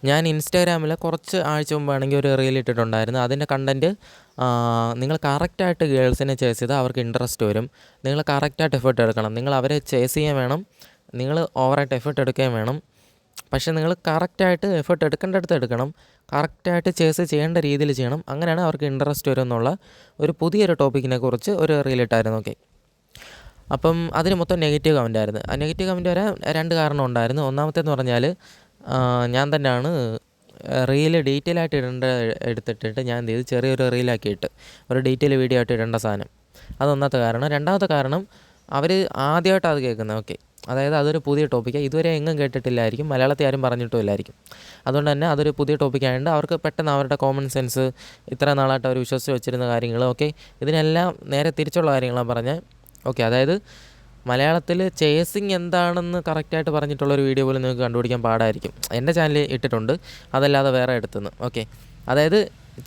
ഞാൻ ഇൻസ്റ്റാഗ്രാമിൽ കുറച്ച് ആഴ്ച മുമ്പാണെങ്കിൽ ഒരു റീൽ ഇട്ടിട്ടുണ്ടായിരുന്നു. അതിൻ്റെ കണ്ടൻറ്റ് നിങ്ങൾ കറക്റ്റായിട്ട് ഗേൾസിനെ ചേസ് ചെയ്താൽ അവർക്ക് ഇൻട്രസ്റ്റ് വരും. നിങ്ങൾ കറക്റ്റായിട്ട് എഫേർട്ട് എടുക്കണം. നിങ്ങൾ അവരെ ചേസ് ചെയ്യാൻ വേണം. നിങ്ങൾ ഓവറായിട്ട് എഫേർട്ട് എടുക്കുകയും വേണം. പക്ഷേ നിങ്ങൾ കറക്റ്റായിട്ട് എഫേർട്ട് എടുക്കേണ്ടടുത്ത് എടുക്കണം. കറക്റ്റായിട്ട് ചേസ് ചെയ്യേണ്ട രീതിയിൽ ചെയ്യണം. അങ്ങനെയാണ് അവർക്ക് ഇൻട്രസ്റ്റ് വരും എന്നുള്ള ഒരു പുതിയൊരു ടോപ്പിക്കിനെ കുറിച്ച് ഒരു റീൽ ഇട്ടായിരുന്നു. ഓക്കെ, അപ്പം അതിന് മൊത്തം നെഗറ്റീവ് കമൻ്റ് ആയിരുന്നു. ആ നെഗറ്റീവ് കമൻറ്റ് വരാൻ 2 കാരണം ഉണ്ടായിരുന്നു. ഒന്നാമത്തേന്ന് പറഞ്ഞാൽ ഞാൻ തന്നെയാണ് റീല് ഡീറ്റെയിൽ ആയിട്ട് എടുത്തിട്ടിട്ട് ഞാൻ എന്ത് ചെയ്തു, ചെറിയൊരു റീലാക്കിയിട്ട് ഒരു ഡീറ്റെയിൽ വീഡിയോ ആയിട്ട് ഇടേണ്ട സാധനം. അതൊന്നാമത്തെ കാരണം. രണ്ടാമത്തെ കാരണം, അവർ ആദ്യമായിട്ടാണ് അത് കേൾക്കുന്നത്. ഓക്കെ, അതായത് അതൊരു പുതിയ ടോപ്പിക്കാണ്. ഇതുവരെ എങ്ങും കേട്ടിട്ടില്ലായിരിക്കും, മലയാളത്തിൽ ആരും പറഞ്ഞിട്ടുമില്ലായിരിക്കും. അതുകൊണ്ട് തന്നെ അതൊരു പുതിയ ടോപ്പിക്കായതുകൊണ്ട് അവർക്ക് പെട്ടെന്ന് അവരുടെ കോമൺ സെൻസ്, ഇത്ര നാളായിട്ട് അവർ വിശ്വസിച്ച് വെച്ചിരുന്ന കാര്യങ്ങൾ, ഓക്കെ, ഇതിനെല്ലാം നേരെ തിരിച്ചുള്ള കാര്യങ്ങളാണ് പറഞ്ഞത്. ഓക്കെ, അതായത് മലയാളത്തിൽ ചേസിങ് എന്താണെന്ന് കറക്റ്റായിട്ട് പറഞ്ഞിട്ടുള്ളൊരു വീഡിയോ പോലും നിങ്ങൾക്ക് കണ്ടുപിടിക്കാൻ പാടായിരിക്കും. എൻ്റെ ചാനലിൽ ഇട്ടിട്ടുണ്ട്, അതല്ലാതെ വേറെ എടുത്തുനിന്ന്. ഓക്കെ, അതായത്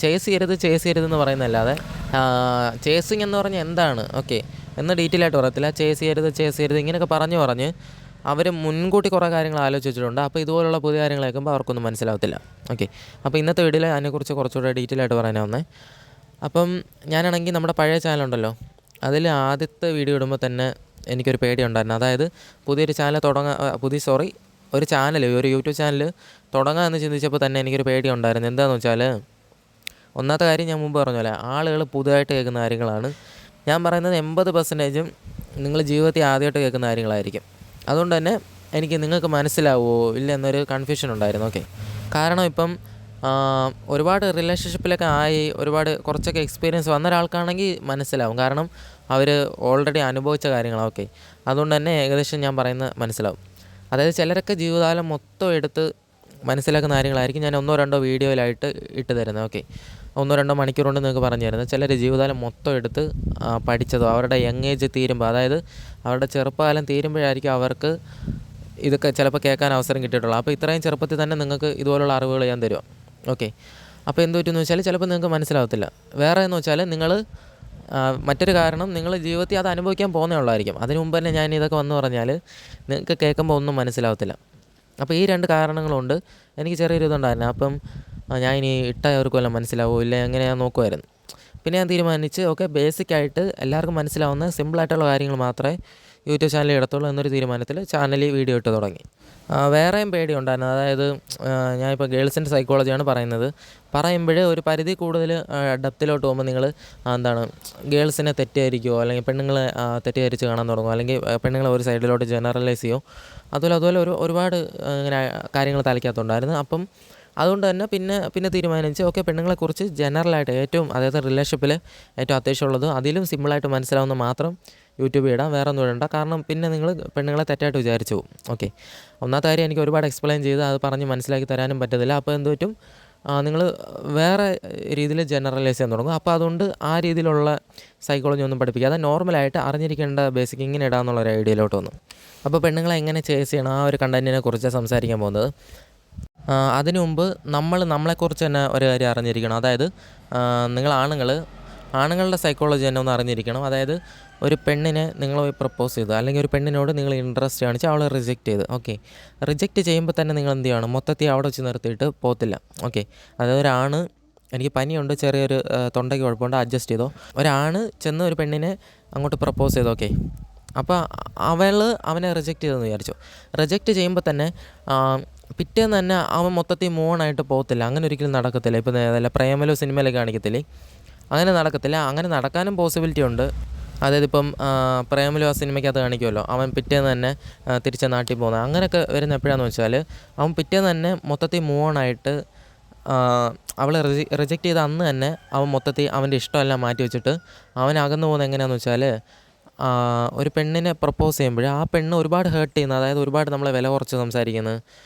ചേസ് ചെയ്യരുതെന്ന് പറയുന്നതല്ലാതെ ചേസിങ് എന്ന് പറഞ്ഞാൽ എന്താണ്, ഓക്കെ, എന്ന് ഡീറ്റെയിൽ ആയിട്ട് പറയത്തില്ല. ചേസ് ചെയ്യരുത് ഇങ്ങനെയൊക്കെ പറഞ്ഞ് അവർ മുൻകൂട്ടി കുറേ കാര്യങ്ങൾ ആലോചിച്ച് വെച്ചിട്ടുണ്ട്. അപ്പോൾ ഇതുപോലുള്ള പുതിയ കാര്യങ്ങൾ കേൾക്കുമ്പോൾ അവർക്കൊന്നും മനസ്സിലാവത്തില്ല. ഓക്കെ, അപ്പോൾ ഇന്നത്തെ വീഡിയോയിൽ അതിനെക്കുറിച്ച് കുറച്ചുകൂടെ ഡീറ്റെയിൽ ആയിട്ട് പറയാനാണ് വന്നത്. അപ്പം ഞാനാണെങ്കിൽ നമ്മുടെ പഴയ ചാനലുണ്ടല്ലോ, അതിൽ ആദ്യത്തെ വീഡിയോ ഇടുമ്പോൾ തന്നെ എനിക്കൊരു പേടിയുണ്ടായിരുന്നു. അതായത് പുതിയൊരു ചാനൽ ഒരു യൂട്യൂബ് ചാനൽ തുടങ്ങാമെന്ന് ചിന്തിച്ചപ്പോൾ തന്നെ എനിക്കൊരു പേടിയുണ്ടായിരുന്നു. എന്താണെന്ന് വെച്ചാൽ, ഒന്നാമത്തെ കാര്യം ഞാൻ മുമ്പ് പറഞ്ഞ പോലെ ആളുകൾ പുതുതായിട്ട് കേൾക്കുന്ന കാര്യങ്ങളാണ്. ഞാൻ പറയുന്നത് 80% നിങ്ങൾ ജീവിതത്തിൽ ആദ്യമായിട്ട് കേൾക്കുന്ന കാര്യങ്ങളായിരിക്കും. അതുകൊണ്ട് തന്നെ എനിക്ക് നിങ്ങൾക്ക് മനസ്സിലാവുമോ ഇല്ല എന്നൊരു കൺഫ്യൂഷൻ ഉണ്ടായിരുന്നു. ഓക്കെ, കാരണം ഇപ്പം ഒരുപാട് റിലേഷൻഷിപ്പിലൊക്കെ കുറച്ചൊക്കെ എക്സ്പീരിയൻസ് വന്ന ഒരാൾക്കാണെങ്കിൽ മനസ്സിലാവും. കാരണം അവർ ഓൾറെഡി അനുഭവിച്ച കാര്യങ്ങളാണ്. ഓക്കെ, അതുകൊണ്ട് തന്നെ ഏകദേശം ഞാൻ പറയുന്നത് മനസ്സിലാവും. അതായത് ചിലരൊക്കെ ജീവിതകാലം മൊത്തം എടുത്ത് മനസ്സിലാക്കുന്ന കാര്യങ്ങളായിരിക്കും ഞാൻ 1-2 വീഡിയോയിലായിട്ട് ഇട്ട് തരുന്നത്. ഓക്കെ, 1-2 മണിക്കൂർ കൊണ്ട് നിങ്ങൾക്ക് പറഞ്ഞു തരുന്നത്. ചിലർ ജീവിതകാലം മൊത്തം എടുത്ത് പഠിച്ചതോ അവരുടെ യങ് ഏജ് തീരുമ്പോൾ, അതായത് അവരുടെ ചെറുപ്പകാലം തീരുമ്പോഴായിരിക്കും അവർക്ക് ഇതൊക്കെ ചിലപ്പോൾ കേൾക്കാൻ അവസരം കിട്ടിയിട്ടുള്ളൂ. അപ്പോൾ ഇത്രയും ചെറുപ്പത്തിൽ തന്നെ നിങ്ങൾക്ക് ഇതുപോലുള്ള അറിവുകൾ ഞാൻ തരുമോ. ഓക്കെ, അപ്പോൾ എന്ത് പറ്റുമെന്ന് വെച്ചാൽ ചിലപ്പോൾ നിങ്ങൾക്ക് മനസ്സിലാവത്തില്ല. വേറെ എന്ന് വെച്ചാൽ മറ്റൊരു കാരണം, നിങ്ങൾ ജീവിതത്തിൽ അത് അനുഭവിക്കാൻ പോകുന്നേ ഉള്ളായിരിക്കും. അതിന് മുമ്പ് തന്നെ ഞാൻ ഇതൊക്കെ വന്നു പറഞ്ഞാൽ നിങ്ങൾക്ക് കേൾക്കുമ്പോൾ ഒന്നും മനസ്സിലാവത്തില്ല. അപ്പോൾ ഈ 2 കാരണങ്ങളുണ്ട്. എനിക്ക് ചെറിയൊരു ഇതുണ്ടായിരുന്നു. അപ്പം ഞാൻ ഇനി ഇട്ടവർക്കും എല്ലാം മനസ്സിലാവുമോ ഇല്ല എങ്ങനെ ഞാൻ നോക്കുമായിരുന്നു. പിന്നെ ഞാൻ തീരുമാനിച്ച് ഓക്കെ, ബേസിക്കായിട്ട് എല്ലാവർക്കും മനസ്സിലാവുന്ന സിമ്പിളായിട്ടുള്ള കാര്യങ്ങൾ മാത്രമേ യൂട്യൂബ് ചാനലിൽ ഇടത്തുള്ളൂ എന്നൊരു തീരുമാനത്തിൽ ചാനലിൽ വീഡിയോ ഇട്ട് തുടങ്ങി. വേറെയും പേടിയുണ്ടായിരുന്നു. അതായത് ഞാനിപ്പോൾ ഗേൾസിൻ്റെ സൈക്കോളജിയാണ് പറയുമ്പോൾ ഒരു പരിധി കൂടുതൽ ഡെപ്തിലോട്ട് പോകുമ്പോൾ നിങ്ങൾ ഗേൾസിനെ തെറ്റിദ്ധരിക്കുമോ, അല്ലെങ്കിൽ പെണ്ണുങ്ങളെ തെറ്റിദ്ധരിച്ച് കാണാൻ തുടങ്ങുമോ, അല്ലെങ്കിൽ പെണ്ണുങ്ങളെ ഒരു സൈഡിലോട്ട് ജനറലൈസ് ചെയ്യുമോ, അതുപോലെ ഒരുപാട് ഇങ്ങനെ കാര്യങ്ങൾ തലയ്ക്കകത്തുണ്ടായിരുന്നു. അപ്പം അതുകൊണ്ട് തന്നെ പിന്നെ തീരുമാനിച്ച് ഓക്കെ, പെണ്ണുങ്ങളെക്കുറിച്ച് ജനറലായിട്ട് അതായത് റിലേഷൻഷിപ്പിൽ ഏറ്റവും അത്യാവശ്യമുള്ളത് അതിലും സിമ്പിളായിട്ട് മനസ്സിലാവുന്ന മാത്രം യൂട്യൂബിൽ ഇടാം, വേറെ ഒന്നും ഇടണ്ട. കാരണം പിന്നെ നിങ്ങൾ പെണ്ണുങ്ങളെ തെറ്റായിട്ട് വിചാരിച്ചു പോകും. ഓക്കെ, ഒന്നാമത്തെ കാര്യം എനിക്ക് ഒരുപാട് എക്സ്പ്ലെയിൻ ചെയ്ത് അത് പറഞ്ഞ് മനസ്സിലാക്കി തരാനും പറ്റത്തില്ല. അപ്പോൾ എന്ത് പറ്റും, നിങ്ങൾ വേറെ രീതിയിൽ ജനറലൈസ് ചെയ്യാൻ തുടങ്ങും. അപ്പോൾ അതുകൊണ്ട് ആ രീതിയിലുള്ള സൈക്കോളജി ഒന്നും പഠിപ്പിക്കാതെ നോർമലായിട്ട് അറിഞ്ഞിരിക്കേണ്ട ബേസിക് ഇങ്ങനെ ഇടാമെന്നുള്ളൊരു ഐഡിയയിലോട്ട് വന്നു. അപ്പോൾ പെണ്ണുങ്ങളെ എങ്ങനെ ചേസ് ചെയ്യണം ആ ഒരു കണ്ടൻറ്റിനെ കുറിച്ച് സംസാരിക്കാൻ പോകുന്നത്. അതിനു മുമ്പ് നമ്മളെക്കുറിച്ച് തന്നെ ഒരു കാര്യം അറിഞ്ഞിരിക്കണം. അതായത് നിങ്ങൾ ആണുങ്ങളുടെ സൈക്കോളജി തന്നെ ഒന്ന് അറിഞ്ഞിരിക്കണം. അതായത് ഒരു പെണ്ണിനെ നിങ്ങൾ പോയി പ്രപ്പോസ് ചെയ്തു, അല്ലെങ്കിൽ ഒരു പെണ്ണിനോട് നിങ്ങൾ ഇൻട്രസ്റ്റ് കാണിച്ച് അവളെ റിജക്റ്റ് ചെയ്ത്, ഓക്കെ, റിജക്റ്റ് ചെയ്യുമ്പോൾ തന്നെ നിങ്ങൾ എന്ത് ചെയ്യണം, മൊത്തത്തിൽ അവിടെ വെച്ച് നിർത്തിയിട്ട് പോകത്തില്ല. ഓക്കെ, അതായത് ഒരാണ്, എനിക്ക് പനിയുണ്ട്, ചെറിയൊരു തൊണ്ടയ്ക്ക് കുഴപ്പമുണ്ട്, അഡ്ജസ്റ്റ് ചെയ്തോ. ഒരാണ് ചെന്ന് ഒരു പെണ്ണിനെ അങ്ങോട്ട് പ്രപ്പോസ് ചെയ്തു. ഓക്കെ, അപ്പോൾ അവനെ റിജക്റ്റ് ചെയ്തെന്ന് വിചാരിച്ചു. റിജക്റ്റ് ചെയ്യുമ്പോൾ തന്നെ പിറ്റേന്ന് തന്നെ അവൻ മൊത്തത്തിൽ മൂവണായിട്ട് പോകത്തില്ല. അങ്ങനെ ഒരിക്കലും നടക്കത്തില്ല. ഇപ്പോൾ അതല്ല പ്രേമലോ സിനിമയിലൊക്കെ കാണിക്കത്തില്ലേ, അങ്ങനെ നടക്കത്തില്ല. അങ്ങനെ നടക്കാനും പോസിബിലിറ്റി ഉണ്ട്. അതായത് ഇപ്പം പ്രേമലോ ആ സിനിമയ്ക്കകത്ത് കാണിക്കുമല്ലോ, അവൻ പിറ്റേന്ന് തന്നെ തിരിച്ച് നാട്ടിൽ പോകുന്നത്. അങ്ങനെയൊക്കെ വരുന്ന എപ്പോഴാണെന്ന് വെച്ചാൽ അവൻ പിറ്റേന്ന് തന്നെ മൊത്തത്തിൽ മൂവണായിട്ട് അവളെ റിജക്റ്റ് ചെയ്ത അന്ന് തന്നെ അവൻ മൊത്തത്തിൽ അവൻ്റെ ഇഷ്ടമെല്ലാം മാറ്റി വെച്ചിട്ട് അവൻ അകന്നു പോകുന്നത് എങ്ങനെയാണെന്ന് വെച്ചാൽ, ഒരു പെണ്ണിനെ പ്രപ്പോസ് ചെയ്യുമ്പോൾ ആ പെണ്ണ് ഒരുപാട് ഹേർട്ട് ചെയ്യുന്നത്, അതായത് ഒരുപാട് നമ്മളെ വില കുറച്ച് സംസാരിക്കുന്നത്.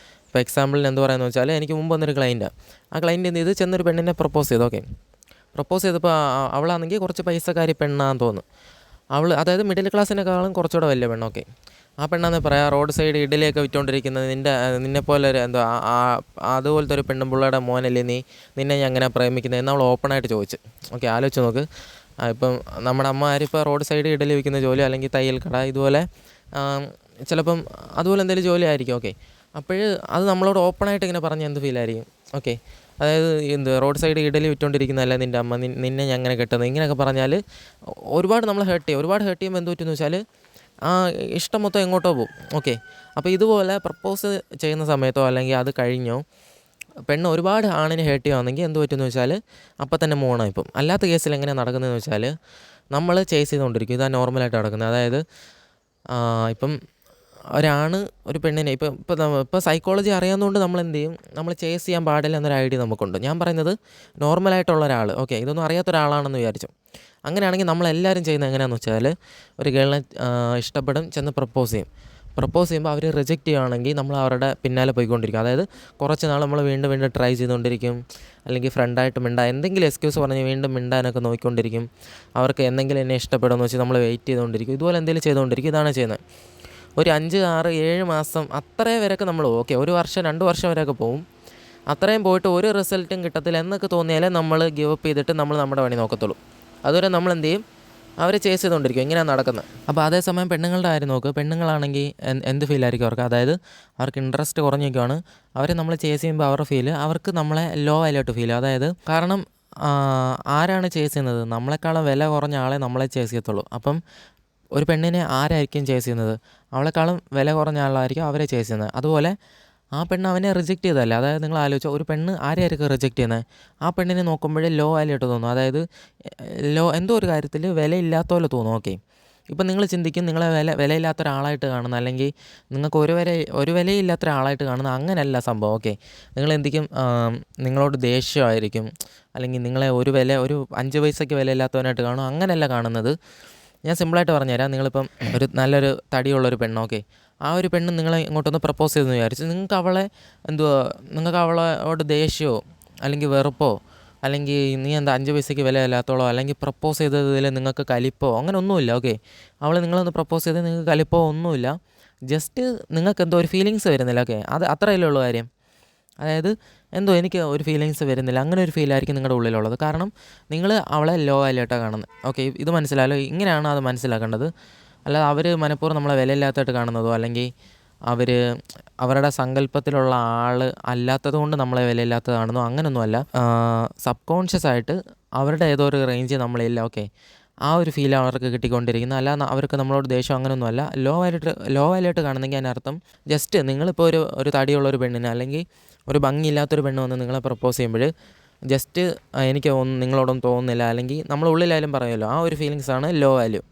ഇപ്പോൾ എക്സാമ്പിളിന് എന്ത് പറയുന്നത് വെച്ചാൽ, എനിക്ക് മുമ്പ് വന്നൊരു ക്ലൈൻറ്റാണ്. ആ ക്ലൈൻറ്റ് എന്ത് ചെയ്ത് ചെന്നൊരു പെണ്ണിനെ പ്രപ്പോസ് ചെയ്തു. ഓക്കെ, പ്രപ്പോസ് ചെയ്തപ്പോൾ അവളാണെങ്കിൽ കുറച്ച് പൈസക്കാരി പെണ്ണാന്ന് തോന്നുന്നു. അതായത് മിഡിൽ ക്ലാസ്സിനേക്കാളും കുറച്ചുകൂടെ വലിയ പെണ്ണ്. ഓക്കെ, ആ പെണ്ണാന്ന് പറയാം, റോഡ് സൈഡ് ഇഡലിയൊക്കെ വിറ്റുകൊണ്ടിരിക്കുന്നത് നിന്നെപ്പോലെ ഒരു അതുപോലത്തെ ഒരു പെണ്ണും പിള്ളയുടെ മോനല്ലേ നിന്നെ ഞാൻ അങ്ങനെ പ്രേമിക്കുന്നത് എന്ന് അവൾ ഓപ്പണായിട്ട് ചോദിച്ചു. ഓക്കെ, ആലോചിച്ച് നോക്ക്. ഇപ്പം നമ്മുടെ അമ്മമാരിപ്പോൾ റോഡ് സൈഡ് ഇഡലി വിൽക്കുന്ന ജോലി, അല്ലെങ്കിൽ തയ്യൽ കട, ഇതുപോലെ ചിലപ്പം അതുപോലെ എന്തെങ്കിലും ജോലി ആയിരിക്കും. ഓക്കെ, അപ്പോൾ അത് നമ്മളോട് ഓപ്പണായിട്ട് ഇങ്ങനെ പറഞ്ഞാൽ എന്ത് ഫീലായിരിക്കും? ഓക്കെ, അതായത് റോഡ് സൈഡ് ഇഡലി വിറ്റുകൊണ്ടിരിക്കുന്നതല്ല നിൻ്റെ അമ്മ, നിന്നെ ഞാൻ അങ്ങനെ കെട്ടുന്നത്, ഇങ്ങനെയൊക്കെ പറഞ്ഞാൽ ഒരുപാട് നമ്മൾ ഹേർട്ട് ചെയ്യും. ഒരുപാട് ഹേർട്ട് ചെയ്യുമ്പോൾ എന്ത് പറ്റുമെന്ന് വെച്ചാൽ ആ ഇഷ്ടം മൊത്തം എങ്ങോട്ടോ പോകും. ഓക്കെ, അപ്പോൾ ഇതുപോലെ പ്രപ്പോസ് ചെയ്യുന്ന സമയത്തോ അല്ലെങ്കിൽ അത് കഴിഞ്ഞോ പെണ്ണ് ഒരുപാട് ആണിനെ ഹേർട്ട് ചെയ്യുകയാണെങ്കിൽ എന്ത് പറ്റുമെന്ന് വെച്ചാൽ അപ്പം തന്നെ മൂണായി ഇപ്പം. അല്ലാത്ത കേസിൽ എങ്ങനെയാണ് നടക്കുന്നതെന്ന് വെച്ചാൽ നമ്മൾ ചേസ് ചെയ്തുകൊണ്ടിരിക്കും. ഇതാണ് നോർമലായിട്ട് നടക്കുന്നത്. അതായത് ഇപ്പം ഒരാണ് ഒരു പെണ്ണിനെ ഇപ്പോൾ സൈക്കോളജി അറിയാവുന്നതുകൊണ്ട് നമ്മൾ എന്ത് ചെയ്യും, നമ്മൾ ചേസ് ചെയ്യാൻ പാടില്ല എന്നൊരു ഐഡിയ നമുക്കുണ്ട്. ഞാൻ പറയുന്നത് നോർമലായിട്ടുള്ള ഒരാൾ, ഓക്കെ, ഇതൊന്നും അറിയാത്ത ഒരാളാണെന്ന് വിചാരിച്ചു. അങ്ങനെയാണെങ്കിൽ നമ്മളെല്ലാവരും ചെയ്യുന്നത് എങ്ങനെയാണെന്ന് വെച്ചാൽ ഒരു ഗേളിനെ ഇഷ്ടപ്പെടും, ചെന്ന് പ്രപ്പോസ് ചെയ്യും. പ്രപ്പോസ് ചെയ്യുമ്പോൾ അവർ റിജക്റ്റ് ചെയ്യുകയാണെങ്കിൽ നമ്മൾ അവരുടെ പിന്നാലെ പോയിക്കൊണ്ടിരിക്കും. അതായത് കുറച്ച് നാൾ നമ്മൾ വീണ്ടും വീണ്ടും ട്രൈ ചെയ്തുകൊണ്ടിരിക്കും. അല്ലെങ്കിൽ ഫ്രണ്ടായിട്ട് എന്തെങ്കിലും എക്സ്ക്യൂസ് പറഞ്ഞ് വീണ്ടും മിണ്ടാനൊക്കെ നോക്കിക്കൊണ്ടിരിക്കും. അവർക്ക് എന്തെങ്കിലും എന്നെ ഇഷ്ടപ്പെടുമെന്ന് വെച്ച് നമ്മൾ വെയിറ്റ് ചെയ്തുകൊണ്ടിരിക്കും. ഇതുപോലെ എന്തെങ്കിലും ചെയ്തുകൊണ്ടിരിക്കും. ഇതാണ് ചെയ്യുന്നത്. ഒരു 5, 6, 7 മാസം അത്രയും വരെയൊക്കെ നമ്മൾ ഓക്കെ, 1 വർഷം 2 വർഷം വരെയൊക്കെ പോവും. അത്രയും പോയിട്ട് ഒരു റിസൾട്ടും കിട്ടത്തില്ല എന്നൊക്കെ തോന്നിയാലേ നമ്മൾ ഗിവ് അപ്പ് ചെയ്തിട്ട് നമ്മൾ നമ്മുടെ പണി നോക്കത്തുള്ളൂ. അതുവരെ നമ്മൾ എന്ത് ചെയ്യും, അവരെ ചേസ് ചെയ്തുകൊണ്ടിരിക്കും. ഇങ്ങനെയാണ് നടക്കുന്നത്. അപ്പോൾ അതേസമയം പെണ്ണുങ്ങളുടെ കാര്യം നോക്ക്. പെണ്ണുങ്ങളാണെങ്കിൽ എന്ത് ഫീലായിരിക്കും അവർക്ക്? അതായത് അവർക്ക് ഇൻട്രസ്റ്റ് കുറഞ്ഞൊക്കെയാണ്. അവരെ നമ്മൾ ചേസ് ചെയ്യുമ്പോൾ അവരുടെ ഫീൽ അവർക്ക് നമ്മളെ ലോ ആയിട്ട് ഫീൽ. അതായത് കാരണം ആരാണ് ചേസ് ചെയ്യുന്നത്? നമ്മളെക്കാളും വില കുറഞ്ഞ ആളെ നമ്മളെ ചേസ് ചെയ്യത്തുള്ളൂ. അപ്പം ഒരു പെണ്ണിനെ ആരായിരിക്കും ചേസ് ചെയ്യുന്നത്? അവളെക്കാളും വില കുറഞ്ഞ ആളായിരിക്കും അവരെ ചേസ് ചെയ്യുന്നത്. അതുപോലെ ആ പെണ്ണ് അവനെ റിജക്റ്റ് ചെയ്തതല്ല. അതായത് നിങ്ങൾ ആലോചിച്ചോ, ഒരു പെണ്ണ് ആരെയായിരിക്കും റിജക്റ്റ് ചെയ്യുന്നത്? ആ പെണ്ണിനെ നോക്കുമ്പോഴേ ലോ ആയിട്ട് തോന്നും. അതായത് എന്തോ ഒരു കാര്യത്തിൽ വിലയില്ലാത്ത പോലെ തോന്നും. ഓക്കെ, ഇപ്പം നിങ്ങൾ ചിന്തിക്കും നിങ്ങളെ വിലയില്ലാത്ത ഒരാളായിട്ട് കാണുന്ന, അല്ലെങ്കിൽ നിങ്ങൾക്ക് ഒരു വിലയില്ലാത്ത ഒരാളായിട്ട് കാണുന്ന, അങ്ങനെയല്ല സംഭവം. ഓക്കെ, നിങ്ങൾ എന്തിക്കും നിങ്ങളോട് ദേഷ്യമായിരിക്കും, അല്ലെങ്കിൽ നിങ്ങളെ ഒരു 5 പൈസയ്ക്ക് വിലയില്ലാത്തവനായിട്ട് കാണും. അങ്ങനെയല്ല കാണുന്നത്. ഞാൻ സിമ്പിളായിട്ട് പറഞ്ഞുതരാം. നിങ്ങളിപ്പം ഒരു നല്ലൊരു തടിയുള്ളൊരു പെണ്ണ്, ഓക്കെ, ആ ഒരു പെണ്ണ് നിങ്ങളെ ഇങ്ങോട്ടൊന്ന് പ്രപ്പോസ് ചെയ്തെന്ന് വിചാരിച്ചു. നിങ്ങൾക്ക് അവളോട് ദേഷ്യമോ അല്ലെങ്കിൽ വെറുപ്പോ അല്ലെങ്കിൽ നീ എന്താ 5 പൈസയ്ക്ക് വിലയില്ലാത്തോളോ അല്ലെങ്കിൽ പ്രപ്പോസ് ചെയ്തതിൽ നിങ്ങൾക്ക് കലിപ്പോ അങ്ങനെ ഒന്നുമില്ല. ഓക്കെ, നിങ്ങളൊന്ന് പ്രപ്പോസ് ചെയ്ത് നിങ്ങൾക്ക് കലിപ്പോ ഒന്നുമില്ല. ജസ്റ്റ് നിങ്ങൾക്ക് എന്തോ ഒരു ഫീലിങ്സ് വരുന്നില്ല. ഓക്കെ, അത് അത്രയല്ലേ ഉള്ളൂ കാര്യം. അതായത് എന്തോ എനിക്ക് ഒരു ഫീലിങ്സ് വരുന്നില്ല, അങ്ങനെ ഒരു ഫീലായിരിക്കും നിങ്ങളുടെ ഉള്ളിലുള്ളത്. കാരണം നിങ്ങൾ അവളെ ലോ ആയിട്ടാണ് കാണുന്നത്. ഓക്കെ, ഇത് മനസ്സിലായല്ലോ? ഇങ്ങനെയാണ് അത് മനസ്സിലാക്കേണ്ടത്. അല്ലാതെ അവർ മനഃപൂർവ്വം നമ്മളെ വിലയില്ലാത്തതായിട്ട് കാണുന്നതോ അല്ലെങ്കിൽ അവരുടെ സങ്കല്പത്തിലുള്ള ആൾ അല്ലാത്തത് കൊണ്ട് നമ്മളെ വിലയില്ലാത്തത് കാണുന്നതോ അങ്ങനെയൊന്നുമല്ല. സബ് കോൺഷ്യസ് ആയിട്ട് അവരുടെ ഏതോ ഒരു റേഞ്ച് നമ്മളില്ല. ഓക്കെ, ആ ഒരു ഫീൽ അവർക്ക് കിട്ടിക്കൊണ്ടിരിക്കുന്നത്. അല്ല അവർക്ക് നമ്മളോട് ദേഷ്യം അങ്ങനെയൊന്നുമല്ല. ലോ ആയിട്ട് കാണുന്നെങ്കിൽ അതിനർത്ഥം ജസ്റ്റ് നിങ്ങളിപ്പോൾ ഒരു തടിയുള്ളൊരു പെണ്ണിനെ അല്ലെങ്കിൽ ഒരു ഭംഗിയില്ലാത്തൊരു പെണ്ണ് വന്ന് നിങ്ങളെ പ്രപ്പോസ് ചെയ്യുമ്പോൾ ജസ്റ്റ് എനിക്ക് നിങ്ങളോടൊന്നും തോന്നുന്നില്ല, അല്ലെങ്കിൽ നമ്മളുള്ളിലായാലും പറയുമല്ലോ, ആ ഒരു ഫീലിങ്സാണ് ലോ വാല്യൂ.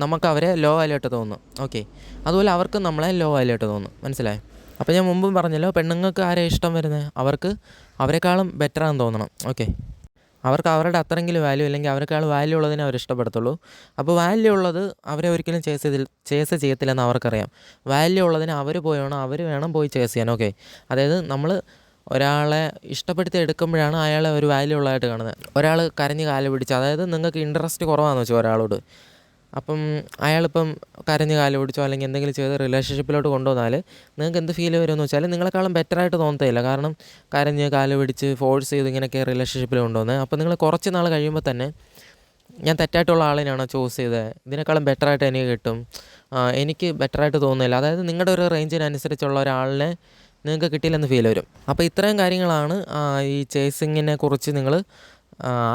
നമുക്ക് അവരെ ലോ വാല്യൂ തോന്നും. ഓക്കെ, അതുപോലെ അവർക്ക് നമ്മളെ ലോ വാല്യൂ തോന്നും. മനസ്സിലായി? അപ്പോൾ ഞാൻ മുമ്പും പറഞ്ഞല്ലോ, പെണ്ണുങ്ങൾക്ക് ആരെ ഇഷ്ടം വരുന്നത്? അവർക്ക് അവരെക്കാളും ബെറ്ററാണെന്ന് തോന്നണം. ഓക്കെ, അവർക്ക് അവരുടെ അത്രയെങ്കിലും വാല്യൂ അല്ലെങ്കിൽ അവരെക്കാൾ വാല്യൂ ഉള്ളതിനെ അവർ ഇഷ്ടപ്പെടത്തുള്ളൂ. അപ്പോൾ വാല്യൂ ഉള്ളത് അവരെ ഒരിക്കലും ചേസ് ചെയ്യത്തില്ലെന്ന് അവർക്കറിയാം. വാല്യൂ ഉള്ളതിന് അവർ വേണം പോയി ചേസ് ചെയ്യാൻ. ഓക്കെ, അതായത് നമ്മൾ ഒരാളെ ഇഷ്ടപ്പെടുത്തി എടുക്കുമ്പോഴാണ് അയാളെ ഒരു വാല്യൂ ഉള്ളതായിട്ട് കാണുന്നത്. ഒരാൾ കരഞ്ഞ് കാല് പിടിച്ച്, അതായത് നിങ്ങൾക്ക് ഇൻട്രസ്റ്റ് കുറവാണെന്ന് വെച്ചാൽ ഒരാളോട്, അപ്പം അയാളിപ്പം കരഞ്ഞ് കാല് പിടിച്ചോ അല്ലെങ്കിൽ എന്തെങ്കിലും ചെയ്ത് റിലേഷൻഷിപ്പിലോട്ട് കൊണ്ടുവന്നാൽ നിങ്ങൾക്ക് എന്ത് ഫീൽ വരുമെന്ന് വെച്ചാൽ നിങ്ങളെക്കാളും ബെറ്ററായിട്ട് തോന്നത്തില്ല. കാരണം കരഞ്ഞ് കാല് പിടിച്ച് ഫോഴ്സ് ചെയ്ത് ഇങ്ങനെയൊക്കെ റിലേഷൻഷിപ്പിൽ കൊണ്ടുവന്നത്. അപ്പോൾ നിങ്ങൾ കുറച്ച് നാൾ കഴിയുമ്പോൾ തന്നെ ഞാൻ തെറ്റായിട്ടുള്ള ആളിനാണോ ചൂസ് ചെയ്തത്, ഇതിനേക്കാളും ബെറ്ററായിട്ട് എനിക്ക് കിട്ടും, എനിക്ക് ബെറ്ററായിട്ട് തോന്നുന്നില്ല. അതായത് നിങ്ങളുടെ ഒരു റേഞ്ചിനനുസരിച്ചുള്ള ഒരാളിനെ നിങ്ങൾക്ക് കിട്ടിയില്ലെന്ന് ഫീൽ വരും. അപ്പോൾ ഇത്രയും കാര്യങ്ങളാണ് ഈ ചേസിങ്ങിനെ കുറിച്ച് നിങ്ങൾ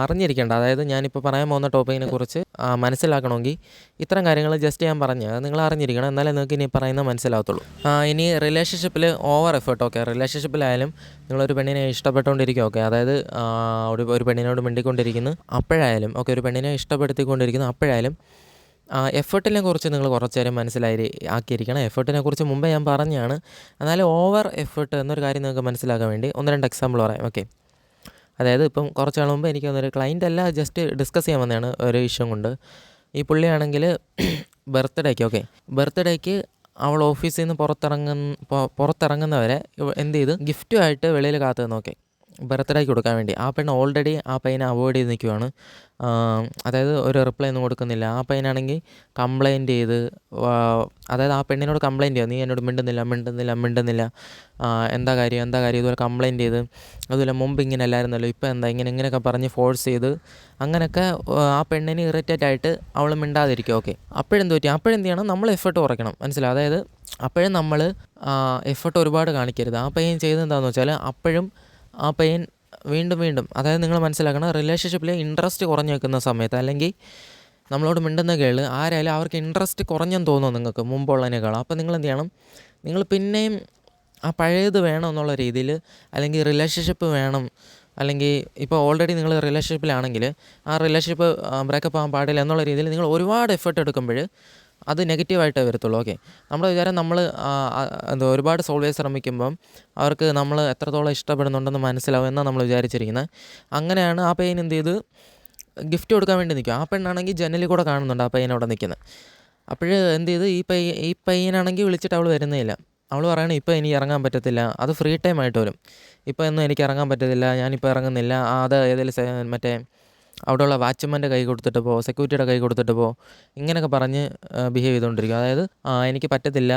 അറിഞ്ഞിരിക്കേണ്ട. അതായത് ഞാനിപ്പോൾ പറയാൻ പോകുന്ന ടോപ്പിക്കിനെ കുറിച്ച് മനസ്സിലാക്കണമെങ്കിൽ ഇത്തരം കാര്യങ്ങൾ ജസ്റ്റ് ഞാൻ പറഞ്ഞത് നിങ്ങൾ അറിഞ്ഞിരിക്കണം. എന്നാലേ നിങ്ങൾക്ക് ഇനി പറയുന്നത് മനസ്സിലാകത്തുള്ളൂ. ഇനി റിലേഷൻഷിപ്പിൽ ഓവർ എഫേർട്ട്. ഓക്കെ, റിലേഷൻഷിപ്പിലായാലും നിങ്ങളൊരു പെണ്ണിനെ ഇഷ്ടപ്പെട്ടുകൊണ്ടിരിക്കും. ഓക്കെ, അതായത് ഒരു പെണ്ണിനോട് മിണ്ടിക്കൊണ്ടിരിക്കുന്നു അപ്പോഴായാലും, ഓക്കെ, ഒരു പെണ്ണിനെ ഇഷ്ടപ്പെടുത്തിക്കൊണ്ടിരിക്കുന്നു അപ്പോഴായാലും എഫേർട്ടിനെ കുറിച്ച് നിങ്ങൾ കുറച്ച് നേരം ആക്കിയിരിക്കണം. എഫേർട്ടിനെ കുറിച്ച് മുമ്പേ ഞാൻ പറഞ്ഞാണ്. എന്നാലും ഓവർ എഫേർട്ട് എന്നൊരു കാര്യം നിങ്ങൾക്ക് മനസ്സിലാക്കാൻ വേണ്ടി 1-2 എക്സാമ്പിൾ പറയാം. ഓക്കെ, അതായത് ഇപ്പം കുറച്ച് നാൾ മുമ്പ് എനിക്ക് തോന്നുന്നൊരു ക്ലൈൻ്റ് അല്ല, ജസ്റ്റ് ഡിസ്കസ് ചെയ്യാൻ വന്നതാണ് ഒരു ഇഷ്യൂ കൊണ്ട്. ഈ പുള്ളിയാണെങ്കിൽ ബർത്ത്ഡേക്ക് അവൾ ഓഫീസിൽ നിന്ന് പുറത്തിറങ്ങുന്നവരെ എന്ത് ചെയ്ത് ഗിഫ്റ്റുമായിട്ട് വെളിയിൽ കാത്തു നിന്ന്. ഓക്കെ, ബർത്ത്ഡേക്ക് കൊടുക്കാൻ വേണ്ടി. ആ പെണ്ണ് ഓൾറെഡി ആ പയ്യനെ അവോയ്ഡ് ചെയ്ത് നിൽക്കുവാണ്. അതായത് ഒരു റിപ്ലൈ ഒന്നും കൊടുക്കുന്നില്ല. ആ പയ്യനാണെങ്കിൽ കംപ്ലയിൻറ്റ് ചെയ്ത് അതായത് ആ പെണ്ണിനോട് കംപ്ലയിൻറ്റ് ചെയ്യുക, നീ എന്നോട് മിണ്ടുന്നില്ല, എന്താ കാര്യം ഇതുപോലെ കംപ്ലയിൻറ്റ് ചെയ്ത്, അതുപോലെ മുമ്പ് ഇങ്ങനെ അല്ലായിരുന്നല്ലോ, ഇപ്പോൾ എന്താ ഇങ്ങനെയൊക്കെ പറഞ്ഞ് ഫോഴ്സ് ചെയ്ത് അങ്ങനെയൊക്കെ ആ പെണ്ണിന് ഇറിറ്റേറ്റ് ആയിട്ട് അവൾ മിണ്ടാതിരിക്കും. ഓക്കെ, അപ്പോഴെന്ത് പറ്റും? അപ്പോഴെന്ത് ചെയ്യണം? നമ്മൾ എഫേർട്ട് കുറയ്ക്കണം. മനസ്സിലാവും? അതായത് അപ്പോഴും നമ്മൾ എഫേർട്ട് ഒരുപാട് കാണിക്കരുത്. ആ പയ്യൻ ചെയ്തത് എന്താണെന്ന് വെച്ചാൽ അപ്പോഴും ആ പയ്യൻ വീണ്ടും അതായത് നിങ്ങൾ മനസ്സിലാക്കണം, റിലേഷൻഷിപ്പിൽ ഇൻട്രസ്റ്റ് കുറഞ്ഞ് നിൽക്കുന്ന സമയത്ത് അല്ലെങ്കിൽ നമ്മളോട് മിണ്ടുന്ന കേൾ ആരായാലും അവർക്ക് ഇൻട്രസ്റ്റ് കുറഞ്ഞെന്ന് തോന്നുന്നു നിങ്ങൾക്ക് മുമ്പുള്ളതിനേക്കാളും. അപ്പോൾ നിങ്ങൾ എന്ത് ചെയ്യണം? നിങ്ങൾ പിന്നെയും ആ പഴയത് വേണം എന്നുള്ള രീതിയിൽ, അല്ലെങ്കിൽ റിലേഷൻഷിപ്പ് വേണം, അല്ലെങ്കിൽ ഇപ്പോൾ ഓൾറെഡി നിങ്ങൾ റിലേഷൻഷിപ്പിലാണെങ്കിൽ ആ റിലേഷൻഷിപ്പ് ബ്രേക്കപ്പ് ആകാൻ പാടില്ല എന്നുള്ള രീതിയിൽ നിങ്ങൾ ഒരുപാട് എഫേർട്ട് എടുക്കുമ്പോൾ അത് നെഗറ്റീവായിട്ടേ വരത്തുള്ളൂ. ഓക്കെ, നമ്മുടെ വിചാരം നമ്മൾ ഒരുപാട് സോൾവ് ചെയ്യാൻ ശ്രമിക്കുമ്പം അവർക്ക് നമ്മൾ എത്രത്തോളം ഇഷ്ടപ്പെടുന്നുണ്ടെന്ന് മനസ്സിലാവും എന്നാണ് നമ്മൾ വിചാരിച്ചിരിക്കുന്നത്. അങ്ങനെയാണ് ആ പയ്യൻ എന്ത് ചെയ്ത് ഗിഫ്റ്റ് കൊടുക്കാൻ വേണ്ടി നിൽക്കും. ആ പെണ്ണാണെങ്കിൽ ജനലിൽ കൂടെ കാണുന്നുണ്ട് ആ പയ്യനവിടെ നിൽക്കുന്നത്. അപ്പോൾ എന്ത് ചെയ്ത് ഈ പയ്യനാണെങ്കിൽ വിളിച്ചിട്ട് അവൾ വരുന്നില്ല. അവൾ പറയണേ ഇപ്പോൾ എനിക്ക് ഇറങ്ങാൻ പറ്റത്തില്ല, അത് ഫ്രീ ടൈം ആയിട്ട് വരും, ഇപ്പോൾ ഒന്നും എനിക്ക് ഇറങ്ങാൻ പറ്റത്തില്ല, ഞാനിപ്പോൾ ഇറങ്ങുന്നില്ല, അത് ഏതെങ്കിലും മറ്റേ അവിടെയുള്ള വാച്ച്മാൻ്റെ കൈ കൊടുത്തിട്ട് പോ, സെക്യൂരിറ്റിയുടെ കൈ കൊടുത്തിട്ട് പോ, ഇങ്ങനെയൊക്കെ പറഞ്ഞ് ബിഹേവ് ചെയ്തുകൊണ്ടിരിക്കും. അതായത് എനിക്ക് പറ്റത്തില്ല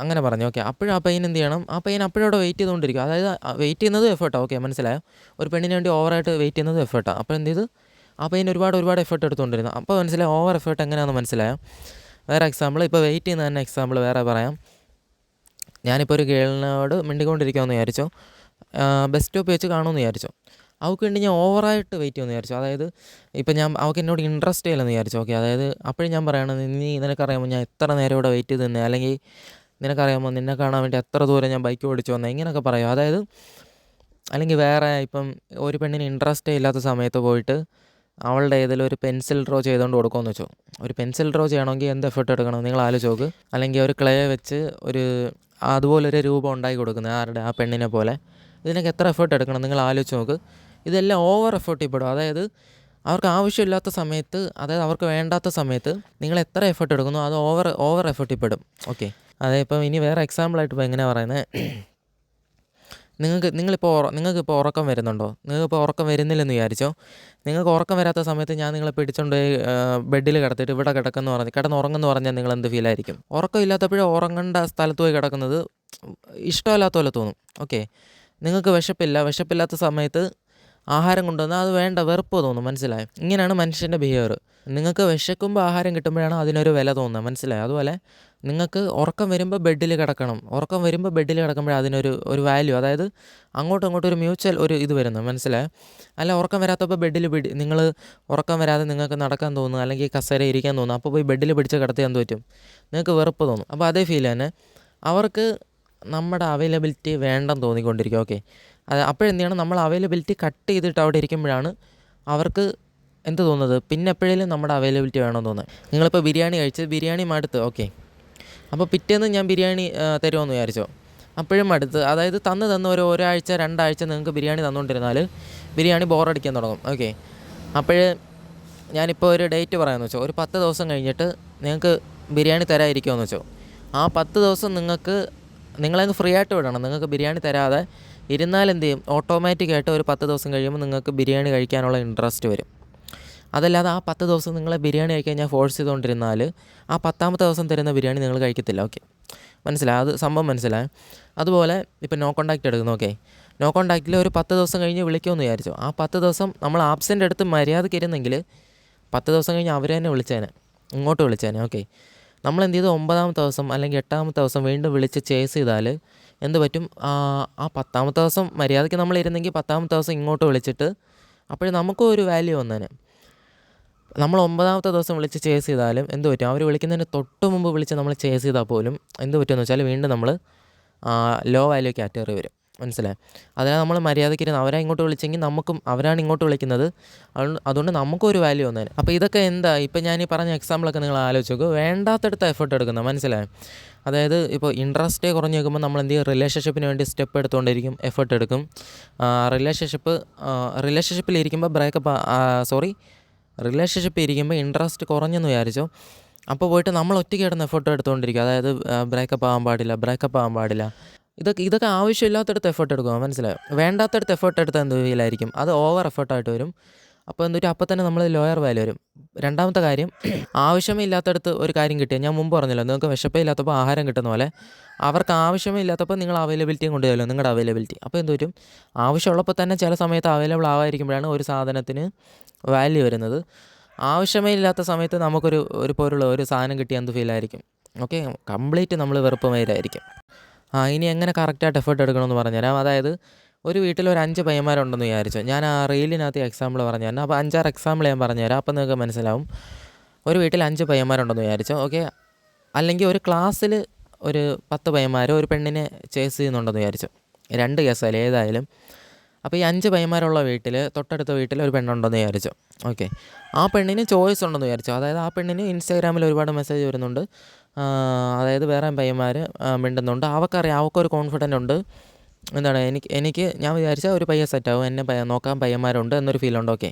അങ്ങനെ പറഞ്ഞു. ഓക്കെ, അപ്പോഴും ആ പയ്യൻ എന്ത് ചെയ്യണം? ആ പയ്യൻ അപ്പോഴും അവിടെ വെയിറ്റ് ചെയ്തുകൊണ്ടിരിക്കും. അതായത് വെയിറ്റ് ചെയ്യുന്നത് എഫേർട്ടാണ്. ഓക്കെ, മനസ്സിലായോ? ഒരു പെണ്ണിന് വേണ്ടി ഓവറായിട്ട് വെയിറ്റ് ചെയ്യുന്നത് എഫേർട്ടാണ്. അപ്പോൾ എന്ത് ചെയ്ത് ആ പയ്യൻ ഒരുപാട് എഫേർട്ട് എടുത്തുകൊണ്ടിരുന്നു. അപ്പോൾ മനസ്സിലായോ ഓവർ എഫേർട്ട് എങ്ങനെയാണെന്ന് മനസ്സിലായോ? വേറെ എക്സാമ്പിൾ, ഇപ്പോൾ വെയിറ്റ് ചെയ്യുന്ന തന്നെ എക്സാമ്പിൾ വേറെ പറയാം. ഞാനിപ്പോൾ ഒരു ഗേളിനോട് മിണ്ടിക്കൊണ്ടിരിക്കുമെന്ന് വിചാരിച്ചോ, ബസ് സ്റ്റോപ്പ് വെച്ച് കാണുമെന്ന് വിചാരിച്ചോ, അവൾക്ക് വേണ്ടി ഞാൻ ഓവറായിട്ട് വെയിറ്റ് ചെയ്യുമെന്ന് വിചാരിച്ചു. അതായത് ഇപ്പോൾ അവൾക്ക് എന്നോട് ഇൻട്രസ്റ്റ് ചെയ്യില്ലെന്ന് വിചാരിച്ചു. ഓക്കെ, അതായത് അപ്പോഴും ഞാൻ പറയണത്, നിനക്കറിയാമോ ഞാൻ എത്ര നേരം ഇവിടെ വെയിറ്റ് ചെയ്ത് തന്നെ, അല്ലെങ്കിൽ നിനക്കറിയാമോ നിന്നെ കാണാൻ വേണ്ടി എത്ര ദൂരം ഞാൻ ബൈക്ക് ഓടിച്ചു വന്നത്, ഇങ്ങനെയൊക്കെ പറയും. അതായത് അല്ലെങ്കിൽ വേറെ ഇപ്പം ഒരു പെണ്ണിന് ഇൻട്രസ്റ്റേ ഇല്ലാത്ത സമയത്ത് പോയിട്ട് അവളുടെ ഏതെങ്കിലും ഒരു പെൻസിൽ ഡ്രോ ചെയ്തുകൊണ്ട് കൊടുക്കുമെന്ന് വെച്ചോ. ഒരു പെൻസിൽ ഡ്രോ ചെയ്യണമെങ്കിൽ എന്ത് എഫേർട്ട് എടുക്കണം നിങ്ങൾ ആലോചിച്ച് നോക്ക്. അല്ലെങ്കിൽ ഒരു ക്ലേ വെച്ച് അതുപോലൊരു രൂപം ഉണ്ടാക്കി കൊടുക്കുന്നത് ആ പെണ്ണിനെ പോലെ, ഇതിനൊക്കെ എത്ര എഫേർട്ട് എടുക്കണം നിങ്ങൾ ആലോചിച്ച് നോക്ക്. ഇതെല്ലാം ഓവർ എഫേർട്ടിൽ പെടും. അതായത് അവർക്ക് ആവശ്യമില്ലാത്ത സമയത്ത്, അതായത് അവർക്ക് വേണ്ടാത്ത സമയത്ത് നിങ്ങൾ എത്ര എഫേർട്ട് എടുക്കുന്നു അത് ഓവർ എഫേർട്ടിൽ പെടും. ഓക്കെ, അതായത് ഇപ്പം ഇനി വേറെ എക്സാമ്പിളായിട്ട് ഇപ്പോൾ എങ്ങനെയാണ് പറയുന്നത്, നിങ്ങൾക്കിപ്പോൾ ഉറക്കം വരുന്നുണ്ടോ? നിങ്ങൾക്കിപ്പോൾ ഉറക്കം വരുന്നില്ലെന്ന് വിചാരിച്ചോ. നിങ്ങൾക്ക് ഉറക്കം വരാത്ത സമയത്ത് ഞാൻ നിങ്ങളെ പിടിച്ചുകൊണ്ട് ബെഡിൽ കിടത്തിയിട്ട് ഇവിടെ കിടന്നുറങ്ങുമെന്ന് പറഞ്ഞാൽ നിങ്ങൾ എന്ത് ഫീലായിരിക്കും? ഉറക്കം ഇല്ലാത്തപ്പോഴും ഉറങ്ങേണ്ട സ്ഥലത്ത് പോയി കിടക്കുന്നത് ഇഷ്ടമല്ലാത്ത പോലെ തോന്നും. ഓക്കെ, നിങ്ങൾക്ക് വിശപ്പില്ലാത്ത സമയത്ത് ആഹാരം കൊണ്ടുവന്നാൽ അത് വേണ്ട, വെറുപ്പ് തോന്നും. മനസ്സിലായോ? ഇങ്ങനെയാണ് മനുഷ്യൻ്റെ ബിഹേവിയർ. നിങ്ങൾക്ക് വിശക്കുമ്പോൾ ആഹാരം കിട്ടുമ്പോഴാണ് അതിനൊരു വില തോന്നുന്നത്. മനസ്സിലായോ? അതുപോലെ നിങ്ങൾക്ക് ഉറക്കം വരുമ്പോൾ ബെഡിൽ കിടക്കുമ്പോൾ അതിനൊരു വാല്യൂ, അതായത് അങ്ങോട്ടും ഒരു മ്യൂച്വൽ ഇത് വരുന്നത്. മനസ്സിലായോ? അല്ല, ഉറക്കം വരാത്തപ്പോൾ നിങ്ങൾ ഉറക്കം വരാതെ നിങ്ങൾക്ക് നടക്കാൻ തോന്നുന്നു, അല്ലെങ്കിൽ കസേര ഇരിക്കാൻ തോന്നുന്നു, അപ്പോൾ പോയി ബെഡിൽ പിടിച്ച് കിടത്തി എന്ത് പറ്റും? നിങ്ങൾക്ക് വെറുപ്പ് തോന്നും. അപ്പോൾ അതേ ഫീൽ തന്നെ അവർക്ക് നമ്മുടെ അവൈലബിലിറ്റി വേണ്ടെന്ന് തോന്നിക്കൊണ്ടിരിക്കും. ഓക്കെ, അപ്പോഴെന്ത് ചെയ്യണം? നമ്മൾ അവൈലബിലിറ്റി കട്ട് ചെയ്തിട്ട് അവിടെ ഇരിക്കുമ്പോഴാണ് അവർക്ക് എന്ത് തോന്നുന്നത്? പിന്നെ എപ്പോഴേലും നമ്മുടെ അവൈലബിലിറ്റി വേണമെന്ന് തോന്നുന്നത്. നിങ്ങളിപ്പോൾ ബിരിയാണി മടുത്ത്. ഓക്കെ, അപ്പോൾ പിറ്റേന്ന് ഞാൻ ബിരിയാണി തരുമെന്ന് വിചാരിച്ചോ, അപ്പോഴും മടുത്ത്. അതായത് തന്ന് ഒരാഴ്ച 2 ആഴ്ച നിങ്ങൾക്ക് ബിരിയാണി തന്നുകൊണ്ടിരുന്നാൽ ബിരിയാണി ബോറടിക്കാൻ തുടങ്ങും. ഓക്കെ, അപ്പോൾ ഞാനിപ്പോൾ ഒരു ഡേറ്റ് പറയാമെന്ന് വെച്ചോ, ഒരു 10 ദിവസം കഴിഞ്ഞിട്ട് നിങ്ങൾക്ക് ബിരിയാണി തരാതിരിക്കുമെന്ന് വെച്ചോ. ആ 10 ദിവസം നിങ്ങളങ്ങ് ഫ്രീ ആയിട്ട് വിടണം. നിങ്ങൾക്ക് ബിരിയാണി തരാതെ ഇരുന്നാൽ എന്ത് ചെയ്യും? ഓട്ടോമാറ്റിക്കായിട്ട് ഒരു 10 ദിവസം കഴിയുമ്പോൾ നിങ്ങൾക്ക് ബിരിയാണി കഴിക്കാനുള്ള ഇൻട്രസ്റ്റ് വരും. അതല്ലാതെ ആ 10 ദിവസം നിങ്ങളെ ബിരിയാണി കഴിക്കാൻ ഞാൻ ഫോഴ്സ് ചെയ്തുകൊണ്ടിരുന്നാൽ ആ 10ാമത്തെ ദിവസം തരുന്ന ബിരിയാണി നിങ്ങൾ കഴിക്കത്തില്ല. ഓക്കെ, മനസ്സിലായി? അത് സംഭവം മനസ്സിലായി? അതുപോലെ ഇപ്പോൾ നോ കോൺടാക്റ്റ് എടുക്കുന്നു. ഓക്കെ, നോ കോൺടാക്റ്റിൽ ഒരു 10 ദിവസം കഴിഞ്ഞ് വിളിക്കുമെന്ന് വിചാരിച്ചോ. ആ 10 ദിവസം നമ്മൾ ആബ്സെൻ്റ് എടുത്ത് മര്യാദയ്ക്ക് ഇരുന്നെങ്കിൽ 10 ദിവസം കഴിഞ്ഞ് അവർ തന്നെ ഇങ്ങോട്ട് വിളിച്ചേനെ. ഓക്കെ, നമ്മളെന്ത് ചെയ്തു? 9ാമത്തെ ദിവസം അല്ലെങ്കിൽ 8ാമത്തെ ദിവസം വീണ്ടും വിളിച്ച് ചേസ് ചെയ്താൽ എന്ത് പറ്റും? ആ 10ാമത്തെ ദിവസം മര്യാദയ്ക്ക് നമ്മൾ ഇരുന്നെങ്കിൽ 10ാമത്തെ ദിവസം ഇങ്ങോട്ട് വിളിച്ചിട്ട് അപ്പോഴും നമുക്കും ഒരു വാല്യൂ വന്നേനെ. നമ്മൾ 9ാമത്തെ ദിവസം വിളിച്ച് ചേസ് ചെയ്താലും എന്ത് പറ്റും? അവർ വിളിക്കുന്നതിന് തൊട്ട് മുമ്പ് വിളിച്ച് നമ്മൾ ചേസ് ചെയ്താൽ പോലും എന്ത് പറ്റുമെന്ന് വെച്ചാൽ വീണ്ടും നമ്മൾ ലോ വാല്യൂ കാറ്റഗറി വരും. മനസ്സിലായി? അതിനാൽ നമ്മൾ മര്യാദയ്ക്കിരുന്ന് അവരെ ഇങ്ങോട്ട് വിളിച്ചെങ്കിൽ അവരാണ് ഇങ്ങോട്ട് വിളിക്കുന്നത്, അതുകൊണ്ട് നമുക്കും ഒരു വാല്യൂ വന്നേനെ. അപ്പോൾ ഇതൊക്കെ എന്താ? ഇപ്പം ഞാൻ ഈ പറഞ്ഞ എക്സാമ്പിളൊക്കെ നിങ്ങൾ ആലോചിച്ച് നോക്കുക. വേണ്ടാത്തടുത്ത എഫേർട്ട് എടുക്കുന്നത്. മനസ്സിലായി? അതായത് ഇപ്പോൾ ഇൻട്രസ്റ്റേ കുറഞ്ഞ് നിൽക്കുമ്പോൾ നമ്മൾ എന്ത് ചെയ്യും? റിലേഷൻഷിപ്പിന് വേണ്ടി സ്റ്റെപ്പ് എടുത്തുകൊണ്ടിരിക്കും, എഫേർട്ട് എടുക്കും. റിലേഷൻഷിപ്പിലിരിക്കുമ്പോൾ റിലേഷൻഷിപ്പ് ഇരിക്കുമ്പോൾ ഇൻട്രസ്റ്റ് കുറഞ്ഞെന്ന് വിചാരിച്ചോ, അപ്പോൾ പോയിട്ട് നമ്മൾ ഒറ്റയ്ക്ക് കിടന്ന് എഫേർട്ട് എടുത്തുകൊണ്ടിരിക്കും. അതായത് ബ്രേക്കപ്പ് ആകാൻ പാടില്ല. ഇതൊക്കെ ആവശ്യമില്ലാത്തടത്ത് എഫേർട്ട് എടുക്കുക, മനസ്സിലായോ? വേണ്ടാത്തടത്ത് എഫേർട്ട് എടുത്താൽ എന്ത് ഫീലായിരിക്കും, അത് ഓവർ എഫേർട്ടായിട്ട് വരും. അപ്പോൾ എന്തൊരു അപ്പം തന്നെ നമ്മൾ ലോയർ വാല്യൂ വരും. രണ്ടാമത്തെ കാര്യം, ആവശ്യമേ ഇല്ലാത്തടത്ത് ഒരു കാര്യം കിട്ടിയാൽ, ഞാൻ മുമ്പ് പറഞ്ഞല്ലോ, നിങ്ങൾക്ക് വിശപ്പേ ഇല്ലാത്തപ്പോൾ ആഹാരം കിട്ടുന്ന പോലെ അവർക്ക് ആവശ്യമേ ഇല്ലാത്തപ്പോൾ നിങ്ങൾ അവൈലബിലിറ്റിയും കൊണ്ടുവരുമല്ലോ, നിങ്ങളുടെ അവൈലബിലിറ്റി. അപ്പോൾ എന്ത് വരും, ആവശ്യമുള്ളപ്പോൾ തന്നെ ചില സമയത്ത് അവൈലബിൾ ആവാതിരിക്കുമ്പോഴാണ് ഒരു സാധനത്തിന് വാല്യൂ വരുന്നത്. ആവശ്യമേ ഇല്ലാത്ത സമയത്ത് ഒരു പൊരുൾ, ഒരു സാധനം കിട്ടിയാൽ എന്ത് ഫീലായിരിക്കും? ഓക്കെ, കംപ്ലീറ്റ് നമ്മൾ വെറുപ്പമേരായിരിക്കും. ഇനി എങ്ങനെ കറക്റ്റായിട്ട് എഫേർട്ട് എടുക്കണമെന്ന് പറഞ്ഞുതരാം. അതായത് ഒരു വീട്ടിൽ ഒരു 5 പയ്യന്മാരുണ്ടെന്ന് വിചാരിച്ചു. ഞാൻ ആ റീലിനകത്ത് എക്സാമ്പിൾ പറഞ്ഞു തരാം. അപ്പോൾ 5-6 എക്സാമ്പിൾ ഞാൻ പറഞ്ഞുതരാം, അപ്പോൾ നിങ്ങൾക്ക് മനസ്സിലാവും. ഒരു വീട്ടിൽ 5 പയ്യന്മാരുണ്ടെന്ന് വിചാരിച്ചു. ഓക്കെ, അല്ലെങ്കിൽ ഒരു ക്ലാസ്സിൽ ഒരു 10 പയ്യന്മാർ ഒരു പെണ്ണിനെ ചേസ് ചെയ്യുന്നുണ്ടെന്ന് വിചാരിച്ചു. 2 കേസല്ലേ ഏതായാലും. അപ്പോൾ ഈ 5 പയ്യന്മാരുള്ള വീട്ടിൽ തൊട്ടടുത്ത വീട്ടിൽ ഒരു പെണ്ണുണ്ടെന്ന് വിചാരിച്ചു. ഓക്കെ, ആ പെണ്ണിന് ചോയ്സ് ഉണ്ടെന്ന് വിചാരിച്ചു. അതായത് ആ പെണ്ണിന് ഇൻസ്റ്റാഗ്രാമിൽ ഒരുപാട് മെസ്സേജ് വരുന്നുണ്ട്. അതായത് വേറെ പയ്യന്മാർ മിണ്ടുന്നുണ്ട്. അവൾക്കറിയാം, അവൾക്കൊരു കോൺഫിഡൻ്റ് ഉണ്ട്. എന്താണ്, ഞാൻ വിചാരിച്ചാൽ ഒരു പയ്യൻ സെറ്റാവും, എന്നെ നോക്കാൻ പയ്യന്മാരുണ്ട് എന്നൊരു ഫീലുണ്ട്. ഓക്കെ,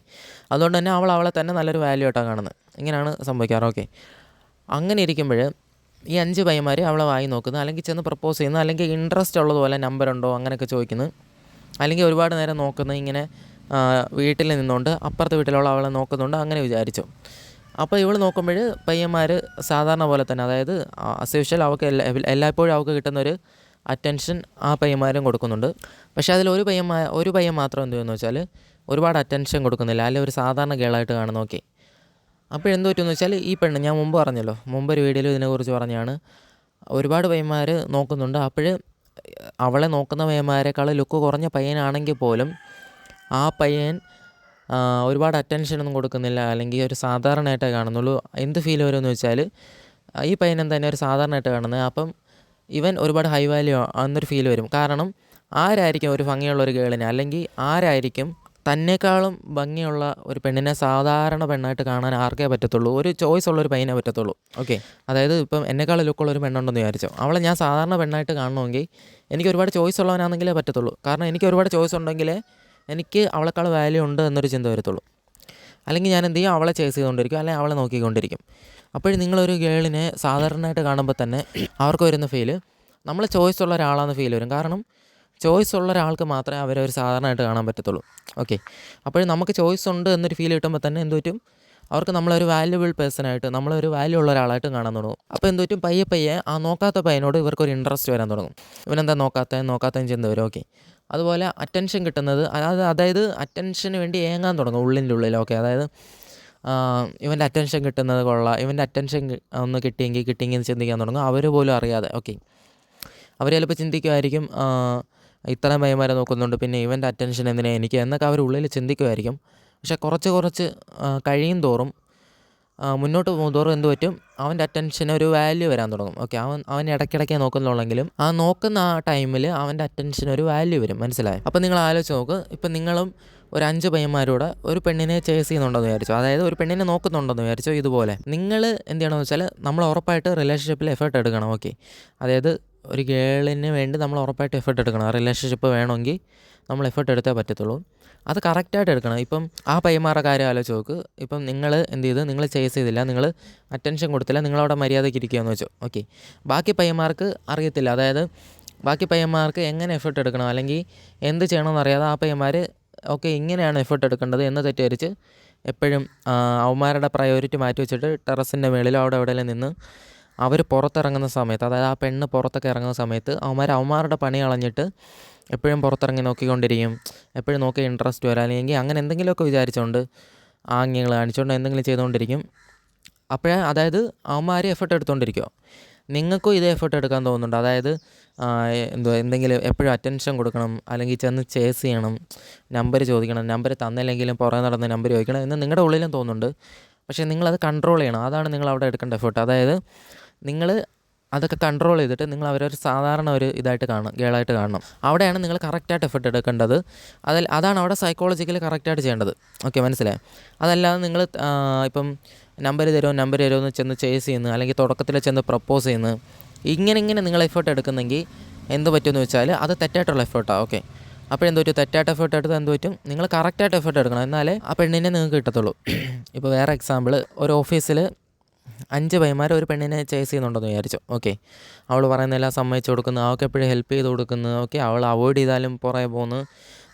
അതുകൊണ്ട് തന്നെ അവളെ തന്നെ നല്ലൊരു വാല്യൂ ആയിട്ടാണ് കാണുന്നത്. ഇങ്ങനെയാണ് സംഭവിക്കാറ്. ഓക്കെ, അങ്ങനെ ഇരിക്കുമ്പോൾ ഈ 5 പയ്യന്മാർ അവളെ വായി നോക്കുന്നു, അല്ലെങ്കിൽ ചെന്ന് പ്രപ്പോസ് ചെയ്യുന്നു, അല്ലെങ്കിൽ ഇൻട്രസ്റ്റ് ഉള്ളതുപോലെ നമ്പറുണ്ടോ അങ്ങനെയൊക്കെ ചോദിക്കുന്നു, അല്ലെങ്കിൽ ഒരുപാട് നേരം നോക്കുന്നു. ഇങ്ങനെ വീട്ടിൽ നിന്നുകൊണ്ട് അപ്പുറത്തെ വീട്ടിലുള്ള അവളെ നോക്കുന്നുണ്ട്, അങ്ങനെ വിചാരിച്ചു. അപ്പോൾ ഇവൾ നോക്കുമ്പോൾ പയ്യന്മാർ സാധാരണ പോലെ തന്നെ, അതായത് ആസ് യൂഷ്വൽ അവൾക്ക് എല്ലായ്പ്പോഴും അവൾക്ക് കിട്ടുന്നൊരു അറ്റൻഷൻ ആ പയ്യന്മാരും കൊടുക്കുന്നുണ്ട്. പക്ഷേ അതിൽ ഒരു പയ്യൻ മാത്രം എന്ത് ചെയ്യുമെന്ന് വെച്ചാൽ ഒരുപാട് അറ്റൻഷൻ കൊടുക്കുന്നില്ല, അല്ലെങ്കിൽ ഒരു സാധാരണ ഗേളായിട്ട് കാണുന്നു. ഓക്കെ, അപ്പോൾ എന്ത് പറ്റുമെന്ന് വെച്ചാൽ ഈ പെണ്ണ്, ഞാൻ മുമ്പ് പറഞ്ഞല്ലോ, മുമ്പൊരു വീഡിയോയിൽ ഇതിനെക്കുറിച്ച് പറഞ്ഞാണ്, ഒരുപാട് പയ്യന്മാർ നോക്കുന്നുണ്ട്. അപ്പോൾ അവളെ നോക്കുന്ന പയ്യന്മാരെക്കാൾ ലുക്ക് കുറഞ്ഞ പയ്യനാണെങ്കിൽ പോലും ആ പയ്യൻ ഒരുപാട് അറ്റൻഷനൊന്നും കൊടുക്കുന്നില്ല, അല്ലെങ്കിൽ ഒരു സാധാരണയായിട്ടേ കാണുന്നുള്ളൂ. എന്ത് ഫീൽ വരുമെന്ന് വെച്ചാൽ ഈ പയ്യൻ തന്നെ ഒരു സാധാരണയായിട്ട് കാണുന്നത്. അപ്പം ഇവൻ ഒരുപാട് ഹൈ വാല്യൂ എന്നൊരു ഫീൽ വരും. കാരണം ആരായിരിക്കും ഒരു ഭംഗിയുള്ള ഒരു ഗേളിനെ, അല്ലെങ്കിൽ ആരായിരിക്കും തന്നെക്കാളും ഭംഗിയുള്ള ഒരു പെണ്ണിനെ സാധാരണ പെണ്ണായിട്ട് കാണാൻ ആർക്കേ പറ്റത്തുള്ളൂ? ഒരു ചോയ്സ് ഉള്ളൊരു പയ്യനെ പറ്റത്തുള്ളൂ. ഓക്കെ, അതായത് ഇപ്പം എന്നെക്കാൾ ലുക്കുള്ള ഒരു പെണ്ണുണ്ടെന്ന് വിചാരിച്ചോ, അവളെ ഞാൻ സാധാരണ പെണ്ണായിട്ട് കാണണമെങ്കിൽ എനിക്ക് ഒരുപാട് ചോയ്സ് ഉള്ളവനാണെങ്കിലേ പറ്റത്തുള്ളൂ. കാരണം എനിക്ക് ഒരുപാട് ചോയ്സ് ഉണ്ടെങ്കിലേ എനിക്ക് അവളെക്കാൾ വാല്യൂ ഉണ്ട് എന്നൊരു ചിന്ത വരത്തുള്ളൂ. അല്ലെങ്കിൽ ഞാൻ എന്ത് ചെയ്യും, അവളെ ചേസ് ചെയ്തുകൊണ്ടിരിക്കും, അല്ലെങ്കിൽ അവളെ നോക്കിക്കൊണ്ടിരിക്കും. അപ്പോൾ നിങ്ങളൊരു ഗേളിനെ സാധാരണയായിട്ട് കാണുമ്പോൾ തന്നെ അവർക്ക് വരുന്ന ഫീല് നമ്മൾ ചോയ്സ് ഉള്ള ഒരാളാണെന്ന് ഫീൽ വരും. കാരണം ചോയ്സ് ഉള്ള ഒരാൾക്ക് മാത്രമേ അവരെ ഒരു സാധാരണയായിട്ട് കാണാൻ പറ്റത്തുള്ളൂ. ഓക്കെ, അപ്പോൾ നമുക്ക് ചോയ്സ് ഉണ്ട് എന്നൊരു ഫീൽ കിട്ടുമ്പോൾ തന്നെ എന്ത് പറ്റും, അവർക്ക് നമ്മളൊരു വാല്യുബിൾ പേഴ്സണായിട്ട്, നമ്മളൊരു വാല്യൂ ഉള്ള ഒരാളായിട്ട് കാണാൻ തുടങ്ങും. അപ്പോൾ എന്ത് പറ്റും, പയ്യെ ആ നോക്കാത്ത പയ്യനോട് ഇവർക്കൊരു ഇൻട്രസ്റ്റ് വരാൻ തുടങ്ങും. ഇവനെന്താ നോക്കാത്തതെന്ന് ചിന്ത വരും. ഓക്കെ, അതുപോലെ അറ്റൻഷൻ കിട്ടുന്നത്, അതായത് അറ്റൻഷന് വേണ്ടി ഏങ്ങാൻ തുടങ്ങും ഉള്ളിൻ്റെ ഉള്ളിൽ. ഓക്കെ, അതായത് ഇവൻ്റെ അറ്റൻഷൻ കിട്ടുന്നത് കൊള്ളാം, ഇവൻ്റെ അറ്റൻഷൻ ഒന്ന് കിട്ടിയെങ്കിൽ ചിന്തിക്കാൻ തുടങ്ങും, അവർ പോലും അറിയാതെ. ഓക്കെ, അവർ ചിലപ്പോൾ ചിന്തിക്കുമായിരിക്കും, ഇത്രയും പയ്യന്മാരെ നോക്കുന്നുണ്ട്, പിന്നെ ഇവൻ്റെ അറ്റൻഷൻ എന്തിനാ എനിക്ക് എന്നൊക്കെ അവർ ഉള്ളിൽ ചിന്തിക്കുമായിരിക്കും. പക്ഷേ കുറച്ച് കഴിയും തോറും, മുന്നോട്ട് പോകുന്തോറും എന്ത് പറ്റും, അവൻ്റെ അറ്റൻഷന് ഒരു വാല്യൂ വരാൻ തുടങ്ങും. ഓക്കെ, അവൻ ഇടയ്ക്കിടയ്ക്ക് നോക്കുന്നുള്ളെങ്കിലും നോക്കുന്ന ആ ടൈമിൽ അവൻ്റെ അറ്റൻഷന് ഒരു വാല്യൂ വരും. മനസ്സിലായി? അപ്പോൾ നിങ്ങൾ ആലോചിച്ച് നോക്ക്, ഇപ്പം നിങ്ങളും ഒരു 5 പയ്യന്മാരോട് ഒരു പെണ്ണിനെ ചേസ് ചെയ്യുന്നുണ്ടെന്ന് വിചാരിച്ചു, അതായത് ഒരു പെണ്ണിനെ നോക്കുന്നുണ്ടെന്ന് വിചാരിച്ചു. ഇതുപോലെ നിങ്ങൾ എന്ത് ചെയ്യണമെന്ന് വെച്ചാൽ, നമ്മൾ ഉറപ്പായിട്ട് റിലേഷൻഷിപ്പിൽ എഫേർട്ട് എടുക്കണം. ഓക്കെ, അതായത് ഒരു ഗേളിന് വേണ്ടി നമ്മൾ ഉറപ്പായിട്ട് എഫേർട്ട് എടുക്കണം. ആ റിലേഷൻഷിപ്പ് വേണമെങ്കിൽ നമ്മൾ എഫേർട്ട് എടുത്തേ പറ്റത്തുള്ളൂ. അത് കറക്റ്റായിട്ട് എടുക്കണം. ഇപ്പം ആ പയ്യന്മാരുടെ കാര്യം ആലോചിച്ച് നോക്ക്. ഇപ്പം നിങ്ങൾ എന്ത് ചെയ്ത്, നിങ്ങൾ ചേസ് ചെയ്തില്ല, നിങ്ങൾ അറ്റൻഷൻ കൊടുത്തില്ല, നിങ്ങളവിടെ മര്യാദയ്ക്ക് ഇരിക്കുകയെന്ന് വെച്ചോ. ഓക്കെ, ബാക്കി പയ്യന്മാർക്ക് അറിയത്തില്ല, അതായത് ബാക്കി പയ്യന്മാർക്ക് എങ്ങനെ എഫേർട്ട് എടുക്കണം, അല്ലെങ്കിൽ എന്ത് ചെയ്യണമെന്ന് അറിയാതെ ആ പയ്യന്മാർ ഓക്കെ ഇങ്ങനെയാണ് എഫേർട്ട് എടുക്കേണ്ടത് എന്ന് തെറ്റിദ്ധരിച്ച് എപ്പോഴും അവന്മാരുടെ പ്രയോറിറ്റി മാറ്റി വെച്ചിട്ട് ടെറസിൻ്റെ മുകളിലോ അവിടെ എവിടെയെങ്കിലും നിന്ന് അവർ പുറത്തിറങ്ങുന്ന സമയത്ത്, അതായത് ആ പെണ്ണ് പുറത്തൊക്കെ ഇറങ്ങുന്ന സമയത്ത് അവന്മാരുടെ പണി കളഞ്ഞിട്ട് എപ്പോഴും പുറത്തിറങ്ങി നോക്കിക്കൊണ്ടിരിക്കും. എപ്പോഴും നോക്കി ഇൻട്രസ്റ്റ് വരാം, അല്ലെങ്കിൽ അങ്ങനെ എന്തെങ്കിലുമൊക്കെ വിചാരിച്ചുകൊണ്ട് ആംഗ്യങ്ങൾ കാണിച്ചുകൊണ്ട് എന്തെങ്കിലും ചെയ്തുകൊണ്ടിരിക്കും. അപ്പോഴേ അതായത് അവന്മാർ എഫേർട്ട് എടുത്തുകൊണ്ടിരിക്കുമോ, നിങ്ങൾക്കും ഇതേ എഫേർട്ട് എടുക്കാൻ തോന്നുന്നുണ്ട്. അതായത് എന്തെങ്കിലും എപ്പോഴും അറ്റൻഷൻ കൊടുക്കണം, അല്ലെങ്കിൽ ചെന്ന് ചേസ് ചെയ്യണം, നമ്പർ ചോദിക്കണം, നമ്പർ തന്നില്ലെങ്കിലും പുറകെ നടന്ന് നമ്പർ ചോദിക്കണം എന്ന് നിങ്ങളുടെ ഉള്ളിലും തോന്നുന്നുണ്ട്. പക്ഷേ നിങ്ങളത് കൺട്രോൾ ചെയ്യണം. അതാണ് നിങ്ങൾ അവിടെ എടുക്കേണ്ട എഫേർട്ട്. അതായത് നിങ്ങൾ അതൊക്കെ കൺട്രോൾ ചെയ്തിട്ട് നിങ്ങൾ അവരൊരു സാധാരണ ഒരു ഇതായിട്ട് കാണണം, ഗേളായിട്ട് കാണണം. അവിടെയാണ് നിങ്ങൾ കറക്റ്റായിട്ട് എഫേർട്ട് എടുക്കേണ്ടത്. അതാണ് അവിടെ സൈക്കോളജിക്കലി കറക്റ്റായിട്ട് ചെയ്യേണ്ടത്. ഓക്കെ, മനസ്സിലായി? അതല്ലാതെ നിങ്ങൾ ഇപ്പം നമ്പർ തരുമോ എന്ന് ചെന്ന് ചേസ് ചെയ്യുന്നു, അല്ലെങ്കിൽ തുടക്കത്തിൽ ചെന്ന് പ്രപ്പോസ് ചെയ്യുന്നു, ഇങ്ങനെ നിങ്ങൾ എഫേർട്ട് എടുക്കുന്നെങ്കിൽ എന്ത് പറ്റുമെന്ന് വെച്ചാൽ അത് തെറ്റായിട്ടുള്ള എഫേർട്ടാണ്. ഓക്കെ, അപ്പോൾ എന്ത് പറ്റും, തെറ്റായിട്ട് എഫേർട്ട് എടുത്താൽ എന്ത് പറ്റും, നിങ്ങൾ കറക്റ്റായിട്ട് എഫേർട്ട് എടുക്കണം, എന്നാലേ ആ പെണ്ണിനെ നിങ്ങൾക്ക് കിട്ടത്തുള്ളൂ. ഇപ്പോൾ വേറെ എക്സാമ്പിൾ, ഒരു ഓഫീസിൽ 5 പയ്യന്മാർ ഒരു പെണ്ണിനെ ചേസ് ചെയ്യുന്നുണ്ടെന്ന് വിചാരിച്ചു. ഓക്കെ, അവൾ പറയുന്നതെല്ലാം സമ്മതിച്ച് കൊടുക്കുന്നു, അവൾക്ക് എപ്പോഴും ഹെൽപ്പ് ചെയ്ത് കൊടുക്കുന്നു. ഓക്കെ, അവൾ അവോയ്ഡ് ചെയ്താലും പുറകെ പോകുന്നു,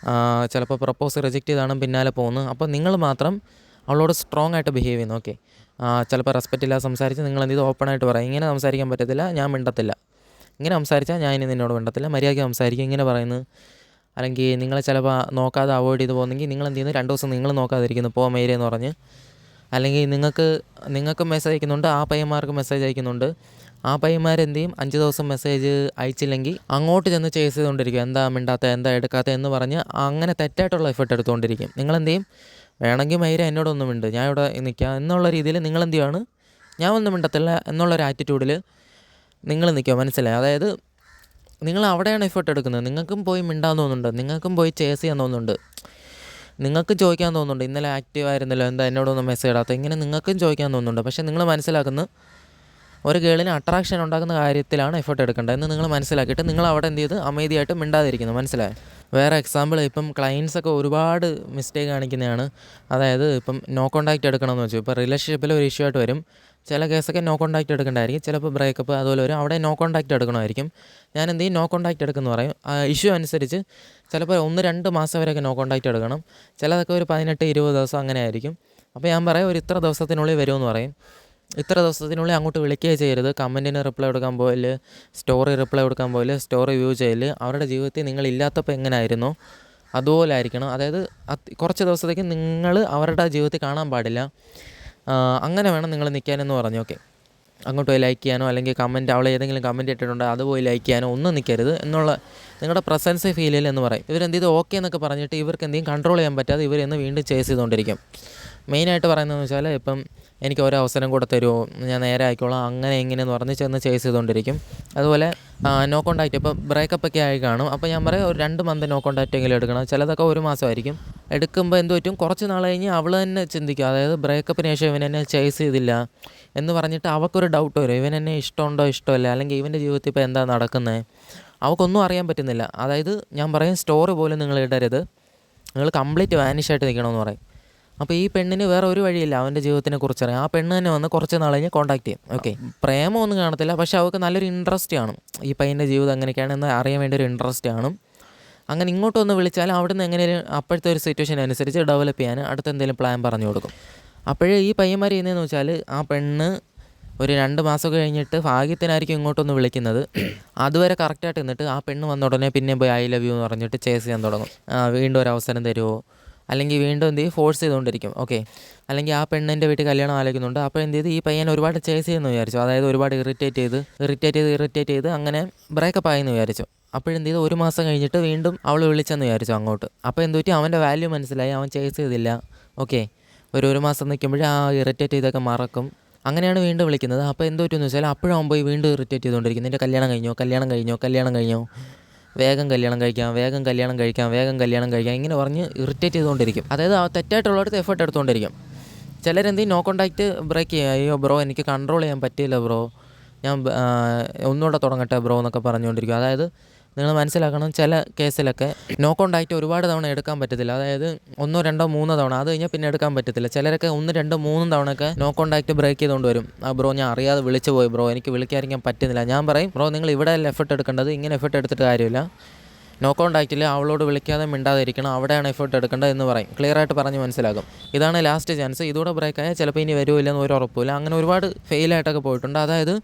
ചിലപ്പോൾ പ്രപ്പോസ് റിജക്റ്റ് ചെയ്താലും പിന്നാലെ പോകുന്നു. അപ്പോൾ നിങ്ങൾ മാത്രം അവളോട് സ്ട്രോങ് ആയിട്ട് ബിഹേവ് ചെയ്യുന്നു. ഓക്കെ, ചിലപ്പോൾ റെസ്പെക്റ്റ് ഇല്ലാതെ സംസാരിച്ച് നിങ്ങൾ എന്ത് ചെയ്ത് ഓപ്പണായിട്ട് പറയും, ഇങ്ങനെ സംസാരിക്കാൻ പറ്റത്തില്ല, ഞാൻ മിണ്ടത്തില്ല, ഇങ്ങനെ സംസാരിച്ചാൽ ഞാൻ ഇനി നിന്നോട് മിണ്ടത്തില്ല, മര്യാദയ്ക്ക് സംസാരിക്കും, ഇങ്ങനെ പറയുന്നു. അല്ലെങ്കിൽ നിങ്ങളെ ചിലപ്പോൾ നോക്കാതെ അവോയ്ഡ് ചെയ്ത് പോകുന്നെങ്കിൽ നിങ്ങൾ എന്ത് ചെയ്യുന്നു, 2 ദിവസം നിങ്ങൾ നോക്കാതിരിക്കുന്നു, പോ മേരെ എന്ന് പറഞ്ഞ്. അല്ലെങ്കിൽ നിങ്ങൾക്ക് മെസ്സേജ് അയക്കുന്നുണ്ട്, ആ പയ്യന്മാർക്ക് മെസ്സേജ് അയക്കുന്നുണ്ട്. ആ പയ്യന്മാരെന്ത് ചെയ്യും, 5 ദിവസം മെസ്സേജ് അയച്ചില്ലെങ്കിൽ അങ്ങോട്ട് ചെന്ന് ചേസ് ചെയ്തുകൊണ്ടിരിക്കും, എന്താ മിണ്ടാത്ത, എന്താ എടുക്കാത്ത എന്ന് പറഞ്ഞ് അങ്ങനെ തെറ്റായിട്ടുള്ള എഫേർട്ട് എടുത്തുകൊണ്ടിരിക്കും. നിങ്ങളെന്ത് ചെയ്യും, വേണമെങ്കിൽ മൈര എന്നോടൊന്നും ഉണ്ട്, ഞാൻ ഇവിടെ നിൽക്കാം എന്നുള്ള രീതിയിൽ നിങ്ങളെന്ത് ചെയ്യുകയാണ്, ഞാൻ ഒന്നും മിണ്ടത്തില്ല എന്നുള്ളൊരു ആറ്റിറ്റ്യൂഡിൽ നിങ്ങൾ നിൽക്കുക. മനസ്സിലായി? അതായത് നിങ്ങൾ അവിടെയാണ് എഫേർട്ട് എടുക്കുന്നത്. നിങ്ങൾക്കും പോയി മിണ്ടാൻ തോന്നുന്നുണ്ട്, നിങ്ങൾക്കും പോയി ചേസ് ചെയ്യാൻ തോന്നുന്നുണ്ട്, നിങ്ങൾക്ക് ചോദിക്കാൻ തോന്നുന്നുണ്ട്, ഇന്നലെ ആക്റ്റീവ് ആയിരുന്നല്ലോ, എന്താ എന്നോടൊന്നും മെസ്സേജ് ഇടാത്ത, ഇങ്ങനെ നിങ്ങൾക്കും ചോദിക്കാൻ തോന്നുന്നുണ്ട്. പക്ഷേ നിങ്ങൾ മനസ്സിലാക്കുന്നത് ഒരു ഗേളിന് അട്രാക്ഷൻ ഉണ്ടാക്കുന്ന കാര്യത്തിലാണ് എഫേർട്ട് എടുക്കേണ്ടത് എന്ന് നിങ്ങൾ മനസ്സിലാക്കിയിട്ട് നിങ്ങൾ അവിടെ എന്ത് ചെയ്ത് അമേദിയായിട്ട് മിണ്ടാതിരിക്കുന്നു. മനസ്സിലായി? വേറെ എക്സാമ്പിൾ, ഇപ്പം ക്ലയൻസൊക്കെ ഒരുപാട് മിസ്റ്റേക്ക് കാണിക്കുന്നതാണ്. അതായത് ഇപ്പം നോ കോൺടാക്റ്റ് എടുക്കണമെന്ന് വെച്ചു, ഇപ്പോൾ റിലേഷൻഷിപ്പിൽ ഒരു ഇഷ്യൂ ആയിട്ട് വരും. ചില കേസൊക്കെ നോ കോൺടാക്റ്റ് എടുക്കേണ്ടതായിരിക്കും, ചിലപ്പോൾ ബ്രേക്കപ്പ് അതുപോലെ വരും, അവിടെ നോ കോൺടാക്റ്റ് എടുക്കണമായിരിക്കും. ഞാൻ എന്ത് ചെയ്യും, നോ കോൺടാക്റ്റ് എടുക്കുമെന്ന് പറയും. ഇഷ്യൂ അനുസരിച്ച് ചിലപ്പോൾ 1-2 മാസം വരെയൊക്കെ നോ കോൺടാക്റ്റ് എടുക്കണം, ചിലതൊക്കെ ഒരു 18-20 ദിവസം അങ്ങനെ ആയിരിക്കും. അപ്പോൾ ഞാൻ പറയും ഒരു ഇത്ര ദിവസത്തിനുള്ളിൽ വരുമെന്ന് പറയും. ഇത്ര ദിവസത്തിനുള്ളിൽ അങ്ങോട്ട് വിളിക്കുകയോ ചെയ്യരുത്, കമൻറ്റിന് റിപ്ലൈ കൊടുക്കാൻ പോയില്ല, സ്റ്റോറി റിപ്ലൈ കൊടുക്കാൻ പോയില്ല, സ്റ്റോറി വ്യൂ ചെയ്യല്. അവരുടെ ജീവിതത്തിൽ നിങ്ങളില്ലാത്തപ്പോൾ എങ്ങനെയായിരുന്നോ അതുപോലെ ആയിരിക്കണം. അതായത് കുറച്ച് ദിവസത്തേക്ക് നിങ്ങൾ അവരുടെ ജീവിതത്തിൽ കാണാൻ പാടില്ല, അങ്ങനെ വേണം നിങ്ങൾ നിൽക്കാനെന്ന് പറഞ്ഞു. ഓക്കെ, അങ്ങോട്ട് പോയി ലൈക്ക് ചെയ്യാനോ അല്ലെങ്കിൽ കമൻറ്റ്, അവൾ ഏതെങ്കിലും കമൻറ്റ് ഇട്ടിട്ടുണ്ടോ അത് പോയി ലൈക്ക് ചെയ്യാനോ ഒന്നും നിൽക്കരുത് എന്നുള്ള നിങ്ങളുടെ പ്രസൻസ് ഫീൽ ചെയ്യില്ല എന്ന് പറയും. ഇവരെന്ത് ചെയ്ത് ഓക്കെ എന്നൊക്കെ പറഞ്ഞിട്ട് ഇവർക്ക് എന്തെങ്കിലും കൺട്രോൾ ചെയ്യാൻ പറ്റാതെ ഇവരെന്ന് വീണ്ടും ചേസ് ചെയ്തുകൊണ്ടിരിക്കും. മെയിനായിട്ട് പറയുന്നതെന്ന് വെച്ചാൽ, ഇപ്പം എനിക്ക് ഒരവസരം കൂടെ തരുമോ, ഞാൻ നേരെ ആയിക്കോളാം, അങ്ങനെ എങ്ങനെയെന്ന് പറഞ്ഞ് ചെന്ന് ചേസ് ചെയ്തുകൊണ്ടിരിക്കും. അതുപോലെ നോ കോൺടാക്റ്റ്, ഇപ്പോൾ ബ്രേക്കപ്പൊക്കെ ആയി കാണും. അപ്പോൾ ഞാൻ പറയും ഒരു 2 മന്ത് നോ കോൺടാക്റ്റ് എങ്കിലും എടുക്കണം, ചിലതൊക്കെ 1 മാസമായിരിക്കും. എടുക്കുമ്പോൾ എന്ത് പറ്റും, കുറച്ച് നാൾ കഴിഞ്ഞ് അവൾ തന്നെ ചിന്തിക്കും, അതായത് ബ്രേക്കപ്പിന് ശേഷം ഇവൻ എന്നെ ചേസ് ചെയ്തില്ല എന്ന് പറഞ്ഞിട്ട് അവൾക്കൊരു ഡൗട്ട് വരും, ഇവൻ എന്നെ ഇഷ്ടമുണ്ടോ ഇഷ്ടമല്ല, അല്ലെങ്കിൽ ഇവൻ്റെ ജീവിതത്തിൽ ഇപ്പോൾ എന്താ നടക്കുന്നത്, അവൾക്കൊന്നും അറിയാൻ പറ്റുന്നില്ല. അതായത് ഞാൻ പറയും സ്റ്റോറി പോലും നിങ്ങൾ ഇടരുത്, നിങ്ങൾ കംപ്ലീറ്റ് വാനിഷായിട്ട് നിൽക്കണമെന്ന് പറയും. അപ്പോൾ ഈ പെണ്ണിന് വേറെ ഒരു വഴിയില്ല അവൻ്റെ ജീവിതത്തിനെ കുറിച്ച് അറിയാം. ആ പെണ്ണ് തന്നെ വന്ന് കുറച്ച് നാൾ കഴിഞ്ഞ് കോൺടാക്ട് ചെയ്യും. ഓക്കെ, പ്രേമമൊന്നും കാണത്തില്ല, പക്ഷേ അവൾക്ക് നല്ലൊരു ഇൻട്രസ്റ്റ് കാണും, ഈ പയ്യൻ്റെ ജീവിതം എങ്ങനെയൊക്കെയാണെന്ന് അറിയാൻ വേണ്ടി ഒരു ഇൻട്രസ്റ്റ് കാണും. അങ്ങനെ ഇങ്ങോട്ട് വന്ന് വിളിച്ചാൽ അവിടുന്ന് എങ്ങനെയും അപ്പോഴത്തെ ഒരു സിറ്റുവേഷൻ അനുസരിച്ച് ഡെവലപ്പ് ചെയ്യാൻ അടുത്ത എന്തെങ്കിലും പ്ലാൻ പറഞ്ഞു കൊടുക്കും. അപ്പോഴേ ഈ പയ്യന്മാർ ചെയ്യുന്നതെന്ന് വെച്ചാൽ, ആ പെണ്ണ് ഒരു 2 മാസമൊക്കെ കഴിഞ്ഞിട്ട് ഭാഗ്യത്തിനായിരിക്കും ഇങ്ങോട്ടൊന്ന് വിളിക്കുന്നത്, അതുവരെ കറക്റ്റായിട്ട് നിന്നിട്ട് ആ പെണ്ണ് വന്ന ഉടനെ പിന്നെ പോയി ഐ ലവ് യു എന്ന് പറഞ്ഞിട്ട് ചേസ് ചെയ്യാൻ തുടങ്ങും. വീണ്ടും ഒരു അവസരം തരുമോ, അല്ലെങ്കിൽ വീണ്ടും എന്ത് ചെയ്യും, ഫോഴ്സ് ചെയ്തുകൊണ്ടിരിക്കും. ഓക്കെ, അല്ലെങ്കിൽ ആ പെണ്ണിൻ്റെ വീട്ടിൽ കല്യാണം ആലോചിക്കുന്നുണ്ട്, അപ്പോൾ എന്ത് ചെയ്ത് ഈ പയ്യൻ ഒരുപാട് ചേസ് ചെയ്യുമെന്ന് വിചാരിച്ചു, അതായത് ഒരുപാട് ഇറിറ്റേറ്റ് ചെയ്ത് അങ്ങനെ ബ്രേക്കപ്പ് ആയെന്ന് വിചാരിച്ചു. അപ്പോഴെന്ത് ചെയ്ത് 1 മാസം കഴിഞ്ഞിട്ട് വീണ്ടും അവൾ വിളിച്ചെന്ന് വിചാരിച്ചു അങ്ങോട്ട്. അപ്പോൾ എന്ത് പറ്റി, അവൻ്റെ വാല്യൂ മനസ്സിലായി, അവൻ ചേസ് ചെയ്തില്ല. ഓക്കെ, ഒരു മാസം നിൽക്കുമ്പോഴേ ആ ഇറിറ്റേറ്റ് ചെയ്തൊക്കെ മറക്കും. അങ്ങനെയാണ് വീണ്ടും വിളിക്കുന്നത്. അപ്പോൾ എന്ത് പറ്റുമെന്ന് വെച്ചാൽ, അപ്പോഴാകും പോയി വീണ്ടും ഇറിറ്റേറ്റ് ചെയ്തുകൊണ്ടിരിക്കും, നിൻ്റെ കല്യാണം കഴിഞ്ഞോ, വേഗം കല്യാണം കഴിക്കാം ഇങ്ങനെ പറഞ്ഞ് ഇറിറ്റേറ്റ് ചെയ്തുകൊണ്ടിരിക്കും. അതായത് തെറ്റായിട്ടുള്ളവർക്ക് എഫേർട്ട് എടുത്തുകൊണ്ടിരിക്കും. ചിലരെന്ത് നോ കോൺടാക്റ്റ് ബ്രേക്ക് ചെയ്യുക, അയ്യോ ബ്രോ എനിക്ക് കൺട്രോൾ ചെയ്യാൻ പറ്റിയില്ല ബ്രോ, ഞാൻ ഒന്നുകൂടെ തുടങ്ങട്ടെ ബ്രോ എന്നൊക്കെ പറഞ്ഞുകൊണ്ടിരിക്കും. അതായത് നിങ്ങൾ മനസ്സിലാക്കണം, ചില കേസിലൊക്കെ നോ കോൺടാക്റ്റ് ഒരുപാട് തവണ എടുക്കാൻ പറ്റത്തില്ല, അതായത് 1, 2, 3 തവണ, അത് കഴിഞ്ഞാൽ പിന്നെ എടുക്കാൻ പറ്റത്തില്ല. ചിലരൊക്കെ 1, 2, 3 തവണയൊക്കെ നോ കോൺടാക്റ്റ് ബ്രേക്ക് ചെയ്തുകൊണ്ട് വരും. ബ്രോ ഞാൻ അറിയാതെ വിളിച്ചു പോയി ബ്രോ, എനിക്ക് വിളിക്കാതിരിക്കാൻ പറ്റുന്നില്ല. ഞാൻ പറയും, ബ്രോ നിങ്ങൾ ഇവിടെ അല്ല എഫേർട്ട് എടുക്കേണ്ടത്, ഇങ്ങനെ എഫേർട്ട് എടുത്തിട്ട് കാര്യമില്ല, നോ കോൺടാക്റ്റിൽ അവളോട് വിളിക്കാതെ മിണ്ടാതിരിക്കണം, അവിടെയാണ് എഫേർട്ട് എടുക്കേണ്ടത് എന്ന് പറയും. ക്ലിയറായിട്ട് പറഞ്ഞ് മനസ്സിലാക്കും. ഇതാണ് ലാസ്റ്റ് ചാൻസ്, ഇതൂടെ ബ്രേക്കായാൽ ചിലപ്പോൾ ഇനി വരുമില്ലെന്ന് ഒരു ഉറപ്പില്ല. അങ്ങനെ ഒരുപാട് ഫെയിലായിട്ടൊക്കെ പോയിട്ടുണ്ട്. അതായത്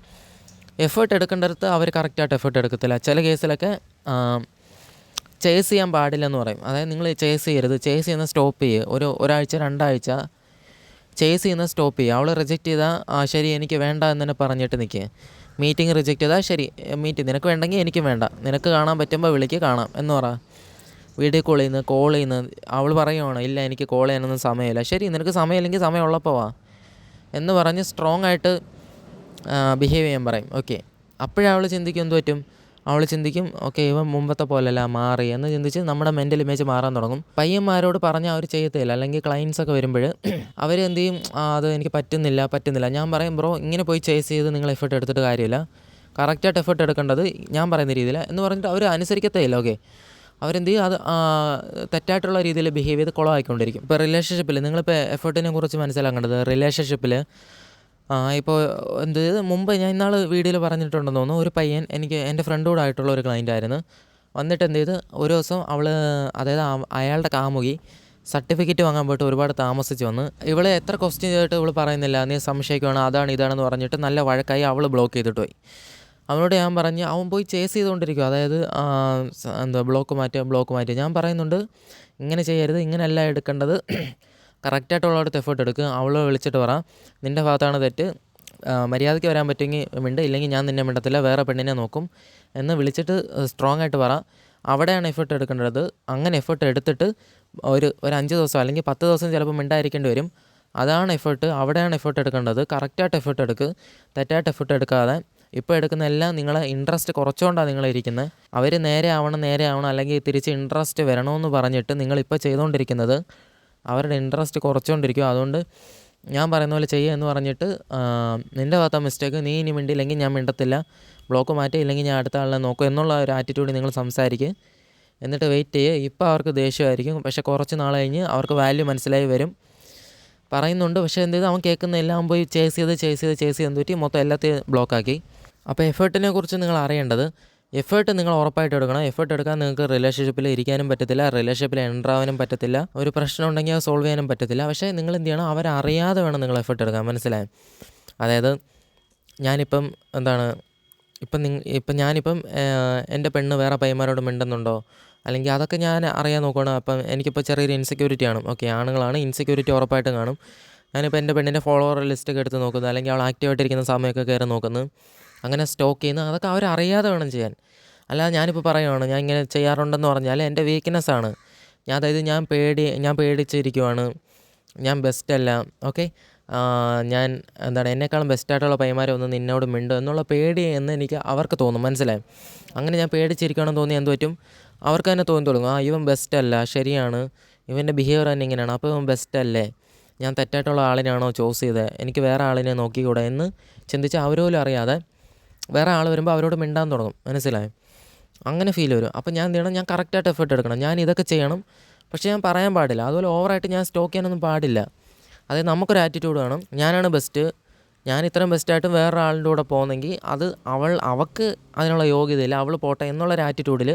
എഫേർട്ട് എടുക്കേണ്ടടുത്ത് അവർ കറക്റ്റായിട്ട് എഫേർട്ട് എടുക്കത്തില്ല. ചില കേസിലൊക്കെ ചേസ് ചെയ്യാൻ പാടില്ലെന്ന് പറയും. അതായത് നിങ്ങൾ ചേസ് ചെയ്യരുത്, ചേസ് ചെയ്യുന്ന സ്റ്റോപ്പ് ചെയ്യുക, ഒരാഴ്ച 2 ആഴ്ച ചേസ് ചെയ്യുന്ന സ്റ്റോപ്പ് ചെയ്യുക. അവൾ റിജക്റ്റ് ചെയ്താൽ ശരി എനിക്ക് വേണ്ട എന്ന് തന്നെ പറഞ്ഞിട്ട് നിൽക്കുക. മീറ്റിംഗ് റിജക്റ്റ് ചെയ്താൽ ശരി, നിനക്ക് വേണ്ടെങ്കിൽ എനിക്കും വേണ്ട, നിനക്ക് കാണാൻ പറ്റുമ്പോൾ വിളിക്ക്, കാണാം എന്ന് പറ. വീഡിയോ കോൾ ചെയ്യുന്നു, അവൾ പറയുവാണ് ഇല്ല എനിക്ക് കോൾ ചെയ്യാനൊന്നും സമയമില്ല, ശരി നിനക്ക് സമയമില്ലെങ്കിൽ സമയമുള്ളപ്പോൾ വാ എന്ന് പറഞ്ഞ് സ്ട്രോങ് ആയിട്ട് ബിഹേവ് ചെയ്യാൻ പറയും. ഓക്കെ, അപ്പോഴവൾ ചിന്തിക്കും എന്ത് പറ്റും, അവൾ ചിന്തിക്കും ഓക്കെ ഇവൻ മുമ്പത്തെ പോലെയല്ല മാറി എന്ന് ചിന്തിച്ച് നമ്മുടെ മെൻ്റൽ ഇമേജ് മാറാൻ തുടങ്ങും. പയ്യന്മാരോട് പറഞ്ഞാൽ അവർ ചെയ്യത്തില്ല. അല്ലെങ്കിൽ ക്ലയൻസൊക്കെ വരുമ്പോൾ അവർ എന്ത് ചെയ്യും, അത് എനിക്ക് പറ്റുന്നില്ല. ഞാൻ പറയും ബ്രോ ഇങ്ങനെ പോയി ചേസ് ചെയ്ത് നിങ്ങൾ എഫേർട്ട് എടുത്തിട്ട് കാര്യമില്ല, കറക്റ്റായിട്ട് എഫേർട്ട് എടുക്കേണ്ടത് ഞാൻ പറയുന്ന രീതിയിൽ എന്ന് പറഞ്ഞിട്ട് അവർ അനുസരിക്കത്തേയില്ല. ഓക്കെ, അവരെന്ത് ചെയ്യും, അത് തെറ്റായിട്ടുള്ള രീതിയിൽ ബിഹേവ് ചെയ്ത് കുളമായിക്കൊണ്ടിരിക്കും. ഇപ്പോൾ റിലേഷൻഷിപ്പിൽ നിങ്ങളിപ്പോൾ എഫേർട്ടിനെ കുറിച്ച് മനസ്സിലാക്കേണ്ടത്, റിലേഷൻഷിപ്പിൽ ഇപ്പോൾ എന്ത് മുമ്പ് ഞാൻ ഇന്നാൾ വീഡിയോയിൽ പറഞ്ഞിട്ടുണ്ടെന്ന് തോന്നുന്നു. ഒരു പയ്യൻ എനിക്ക് എൻ്റെ ഫ്രണ്ടോട് ആയിട്ടുള്ള ഒരു ക്ലയൻ്റായിരുന്നു. വന്നിട്ട് എന്ത് ചെയ്ത് ഒരു ദിവസം അതായത് അയാളുടെ കാമുകി സർട്ടിഫിക്കറ്റ് വാങ്ങാൻ പോയിട്ട് ഒരുപാട് താമസിച്ച് വന്ന് ഇവളെ എത്ര ക്വസ്റ്റ്യൻ ചെയ്തിട്ട് ഇവൾ പറയുന്നില്ല, നീ സംശയിക്കുകയാണ്, അതാണ് ഇതാണെന്ന് പറഞ്ഞിട്ട് നല്ല വഴക്കായി അവൾ ബ്ലോക്ക് ചെയ്തിട്ട് പോയി. അവനോട് ഞാൻ പറഞ്ഞ് അവൻ പോയി ചേസ് ചെയ്തുകൊണ്ടിരിക്കും, അതായത് എന്താ ബ്ലോക്ക് മാറ്റുക. ഞാൻ പറയുന്നുണ്ട് ഇങ്ങനെ ചെയ്യരുത്, ഇങ്ങനെയല്ല എടുക്കേണ്ടത്, കറക്റ്റായിട്ടുള്ളടത്ത് എഫേർട്ട് എടുക്കുക. അവൾ വിളിച്ചിട്ട് പറ നിൻ്റെ ഭാഗത്താണ് തെറ്റ്, മര്യാദയ്ക്ക് വരാൻ പറ്റുമെങ്കിൽ മിണ്ട്, ഇല്ലെങ്കിൽ ഞാൻ നിന്നെ മിണ്ടത്തില്ല, വേറെ പെണ്ണിനെ നോക്കും എന്ന് വിളിച്ചിട്ട് സ്ട്രോങ് ആയിട്ട് പറ. അവിടെയാണ് എഫേർട്ട് എടുക്കേണ്ടത്. അങ്ങനെ എഫേർട്ട് എടുത്തിട്ട് ഒരു 5 ദിവസം അല്ലെങ്കിൽ 10 ദിവസം ചിലപ്പോൾ മിണ്ടായിരിക്കേണ്ടി വരും. അതാണ് എഫേർട്ട്, അവിടെയാണ് എഫേർട്ട് എടുക്കേണ്ടത്. കറക്റ്റായിട്ട് എഫേർട്ട് എടുക്കുക, തെറ്റായിട്ട് എഫേർട്ട് എടുക്കാതെ. ഇപ്പോൾ എടുക്കുന്ന എല്ലാം നിങ്ങളെ ഇൻട്രസ്റ്റ് കുറച്ചുകൊണ്ടാണ് നിങ്ങളിരിക്കുന്നത്. അവർ നേരെ ആവണം അല്ലെങ്കിൽ തിരിച്ച് ഇൻട്രസ്റ്റ് വരണമെന്ന് പറഞ്ഞിട്ട് നിങ്ങളിപ്പോൾ ചെയ്തുകൊണ്ടിരിക്കുന്നത് അവരുടെ ഇൻട്രസ്റ്റ് കുറച്ചുകൊണ്ടിരിക്കും. അതുകൊണ്ട് ഞാൻ പറയുന്ന പോലെ ചെയ്യുക എന്ന് പറഞ്ഞിട്ട് നിൻ്റെ ഭാഗത്ത മിസ്റ്റേക്ക്, നീ ഇനി മിണ്ടിയില്ലെങ്കിൽ ഞാൻ മിണ്ടത്തില്ല, ബ്ലോക്ക് മാറ്റിയില്ലെങ്കിൽ ഞാൻ അടുത്ത ആളിനെ നോക്കും എന്നുള്ള ഒരു ആറ്റിറ്റ്യൂഡിൽ നിങ്ങൾ സംസാരിക്കുക. എന്നിട്ട് വെയിറ്റ് ചെയ്യുക. ഇപ്പോൾ അവർക്ക് ദേഷ്യമായിരിക്കും, പക്ഷേ കുറച്ച് നാൾ കഴിഞ്ഞ് അവർക്ക് വാല്യൂ മനസ്സിലായി വരും. പറയുന്നുണ്ട്, പക്ഷേ എന്ത് ചെയ്ത് അവൻ കേൾക്കുന്നില്ല. അവൻ പോയി ചേസ് ചെയ്ത് എന്ത് പറ്റി മൊത്തം എല്ലാத்தைയും ബ്ലോക്കാക്കി. അപ്പോൾ എഫേർട്ടിനെ കുറിച്ച് നിങ്ങൾ അറിയേണ്ടത്, എഫേർട്ട് നിങ്ങൾ ഉറപ്പായിട്ട് എടുക്കണം. എഫേർട്ട് എടുക്കാൻ നിങ്ങൾക്ക് റിലേഷൻഷിപ്പിൽ ഇരിക്കാനും പറ്റത്തില്ല, റിലേഷൻഷിപ്പിൽ എൻ്റർ ആവാനും പറ്റത്തില്ല, ഒരു പ്രശ്നം ഉണ്ടെങ്കിൽ അത് സോൾവ് ചെയ്യാനും പറ്റത്തില്ല. പക്ഷേ നിങ്ങൾ എന്ത് ചെയ്യണം, അവരറിയാതെ വേണം നിങ്ങൾ എഫേർട്ട് എടുക്കാൻ. മനസ്സിലായി? അതായത് ഞാനിപ്പം ഞാനിപ്പം എൻ്റെ പെണ്ണ് വേറെ പയ്യന്മാരോട് മിണ്ടുന്നുണ്ടോ, അല്ലെങ്കിൽ അതൊക്കെ ഞാൻ അറിയാൻ നോക്കുകയാണ്. അപ്പം എനിക്കിപ്പോൾ ചെറിയൊരു ഇൻസെക്യൂരിറ്റി ആണ്. ഓക്കെ, ആണുങ്ങളാണ്, ഇൻസെക്യൂരിറ്റി ഉറപ്പായിട്ടും കാണും. ഞാനിപ്പോൾ എൻ്റെ പെണ്ണിൻ്റെ ഫോളോവർ ലിസ്റ്റൊക്കെ എടുത്ത് നോക്കുന്നത്, അല്ലെങ്കിൽ അവൾ ആക്റ്റീവായിട്ടിരിക്കുന്ന സമയമൊക്കെ കയറി നോക്കുന്നത്, അങ്ങനെ സ്റ്റോക്ക് ചെയ്യുന്നത്, അതൊക്കെ അവരറിയാതെ വേണം ചെയ്യാൻ. അല്ലാതെ ഞാനിപ്പോൾ പറയുകയാണ് ഞാൻ ഇങ്ങനെ ചെയ്യാറുണ്ടെന്ന് പറഞ്ഞാൽ എൻ്റെ വീക്ക്നെസ്സാണ്. ഞാൻ പേടിച്ചിരിക്കുവാണ്, ഞാൻ ബെസ്റ്റല്ല. ഓക്കെ, ഞാൻ എന്നെക്കാളും ബെസ്റ്റായിട്ടുള്ള പയ്യന്മാരെ ഒന്ന് നിന്നോട് മിണ്ടും എന്നുള്ള പേടി എന്ന് എനിക്ക് അവർക്ക് തോന്നും. മനസ്സിലായി? അങ്ങനെ ഞാൻ പേടിച്ചിരിക്കുകയാണെന്ന് തോന്നി എന്ത് പറ്റും, അവർക്ക് തന്നെ തോന്നി തുടങ്ങും, ഇവൻ ബെസ്റ്റല്ല, ശരിയാണ്, ഇവൻ്റെ ബിഹേവിയർ തന്നെ ഇങ്ങനെയാണ്, അപ്പോൾ ഇവൻ ബെസ്റ്റല്ലേ, ഞാൻ തെറ്റായിട്ടുള്ള ആളിനാണോ ചൂസ് ചെയ്തത്, എനിക്ക് വേറെ ആളിനെ നോക്കിക്കൂടെ എന്ന് ചിന്തിച്ച് അവരോലും അറിയാതെ വേറെ ആൾ വരുമ്പോൾ അവരോട് മിണ്ടാൻ തുടങ്ങും. മനസ്സിലായി? അങ്ങനെ ഫീൽ വരും. അപ്പോൾ ഞാൻ എന്ത് ചെയ്യണം, ഞാൻ കറക്റ്റായിട്ട് എഫേർട്ട് എടുക്കണം, ഞാൻ ഇതൊക്കെ ചെയ്യണം, പക്ഷേ ഞാൻ പറയാൻ പാടില്ല. അതുപോലെ ഓവറായിട്ട് ഞാൻ സ്റ്റോക്ക് ചെയ്യാനൊന്നും പാടില്ല. അതായത് നമുക്കൊരു ആറ്റിറ്റ്യൂഡ് വേണം, ഞാനാണ് ബെസ്റ്റ്, ഞാൻ ഇത്രയും ബെസ്റ്റായിട്ടും വേറൊരാളുടെ കൂടെ പോകുന്നെങ്കിൽ അത് അവൾക്ക് അതിനുള്ള യോഗ്യതയില്ല, അവൾ പോട്ടെ എന്നുള്ളൊരു ആറ്റിറ്റ്യൂഡിൽ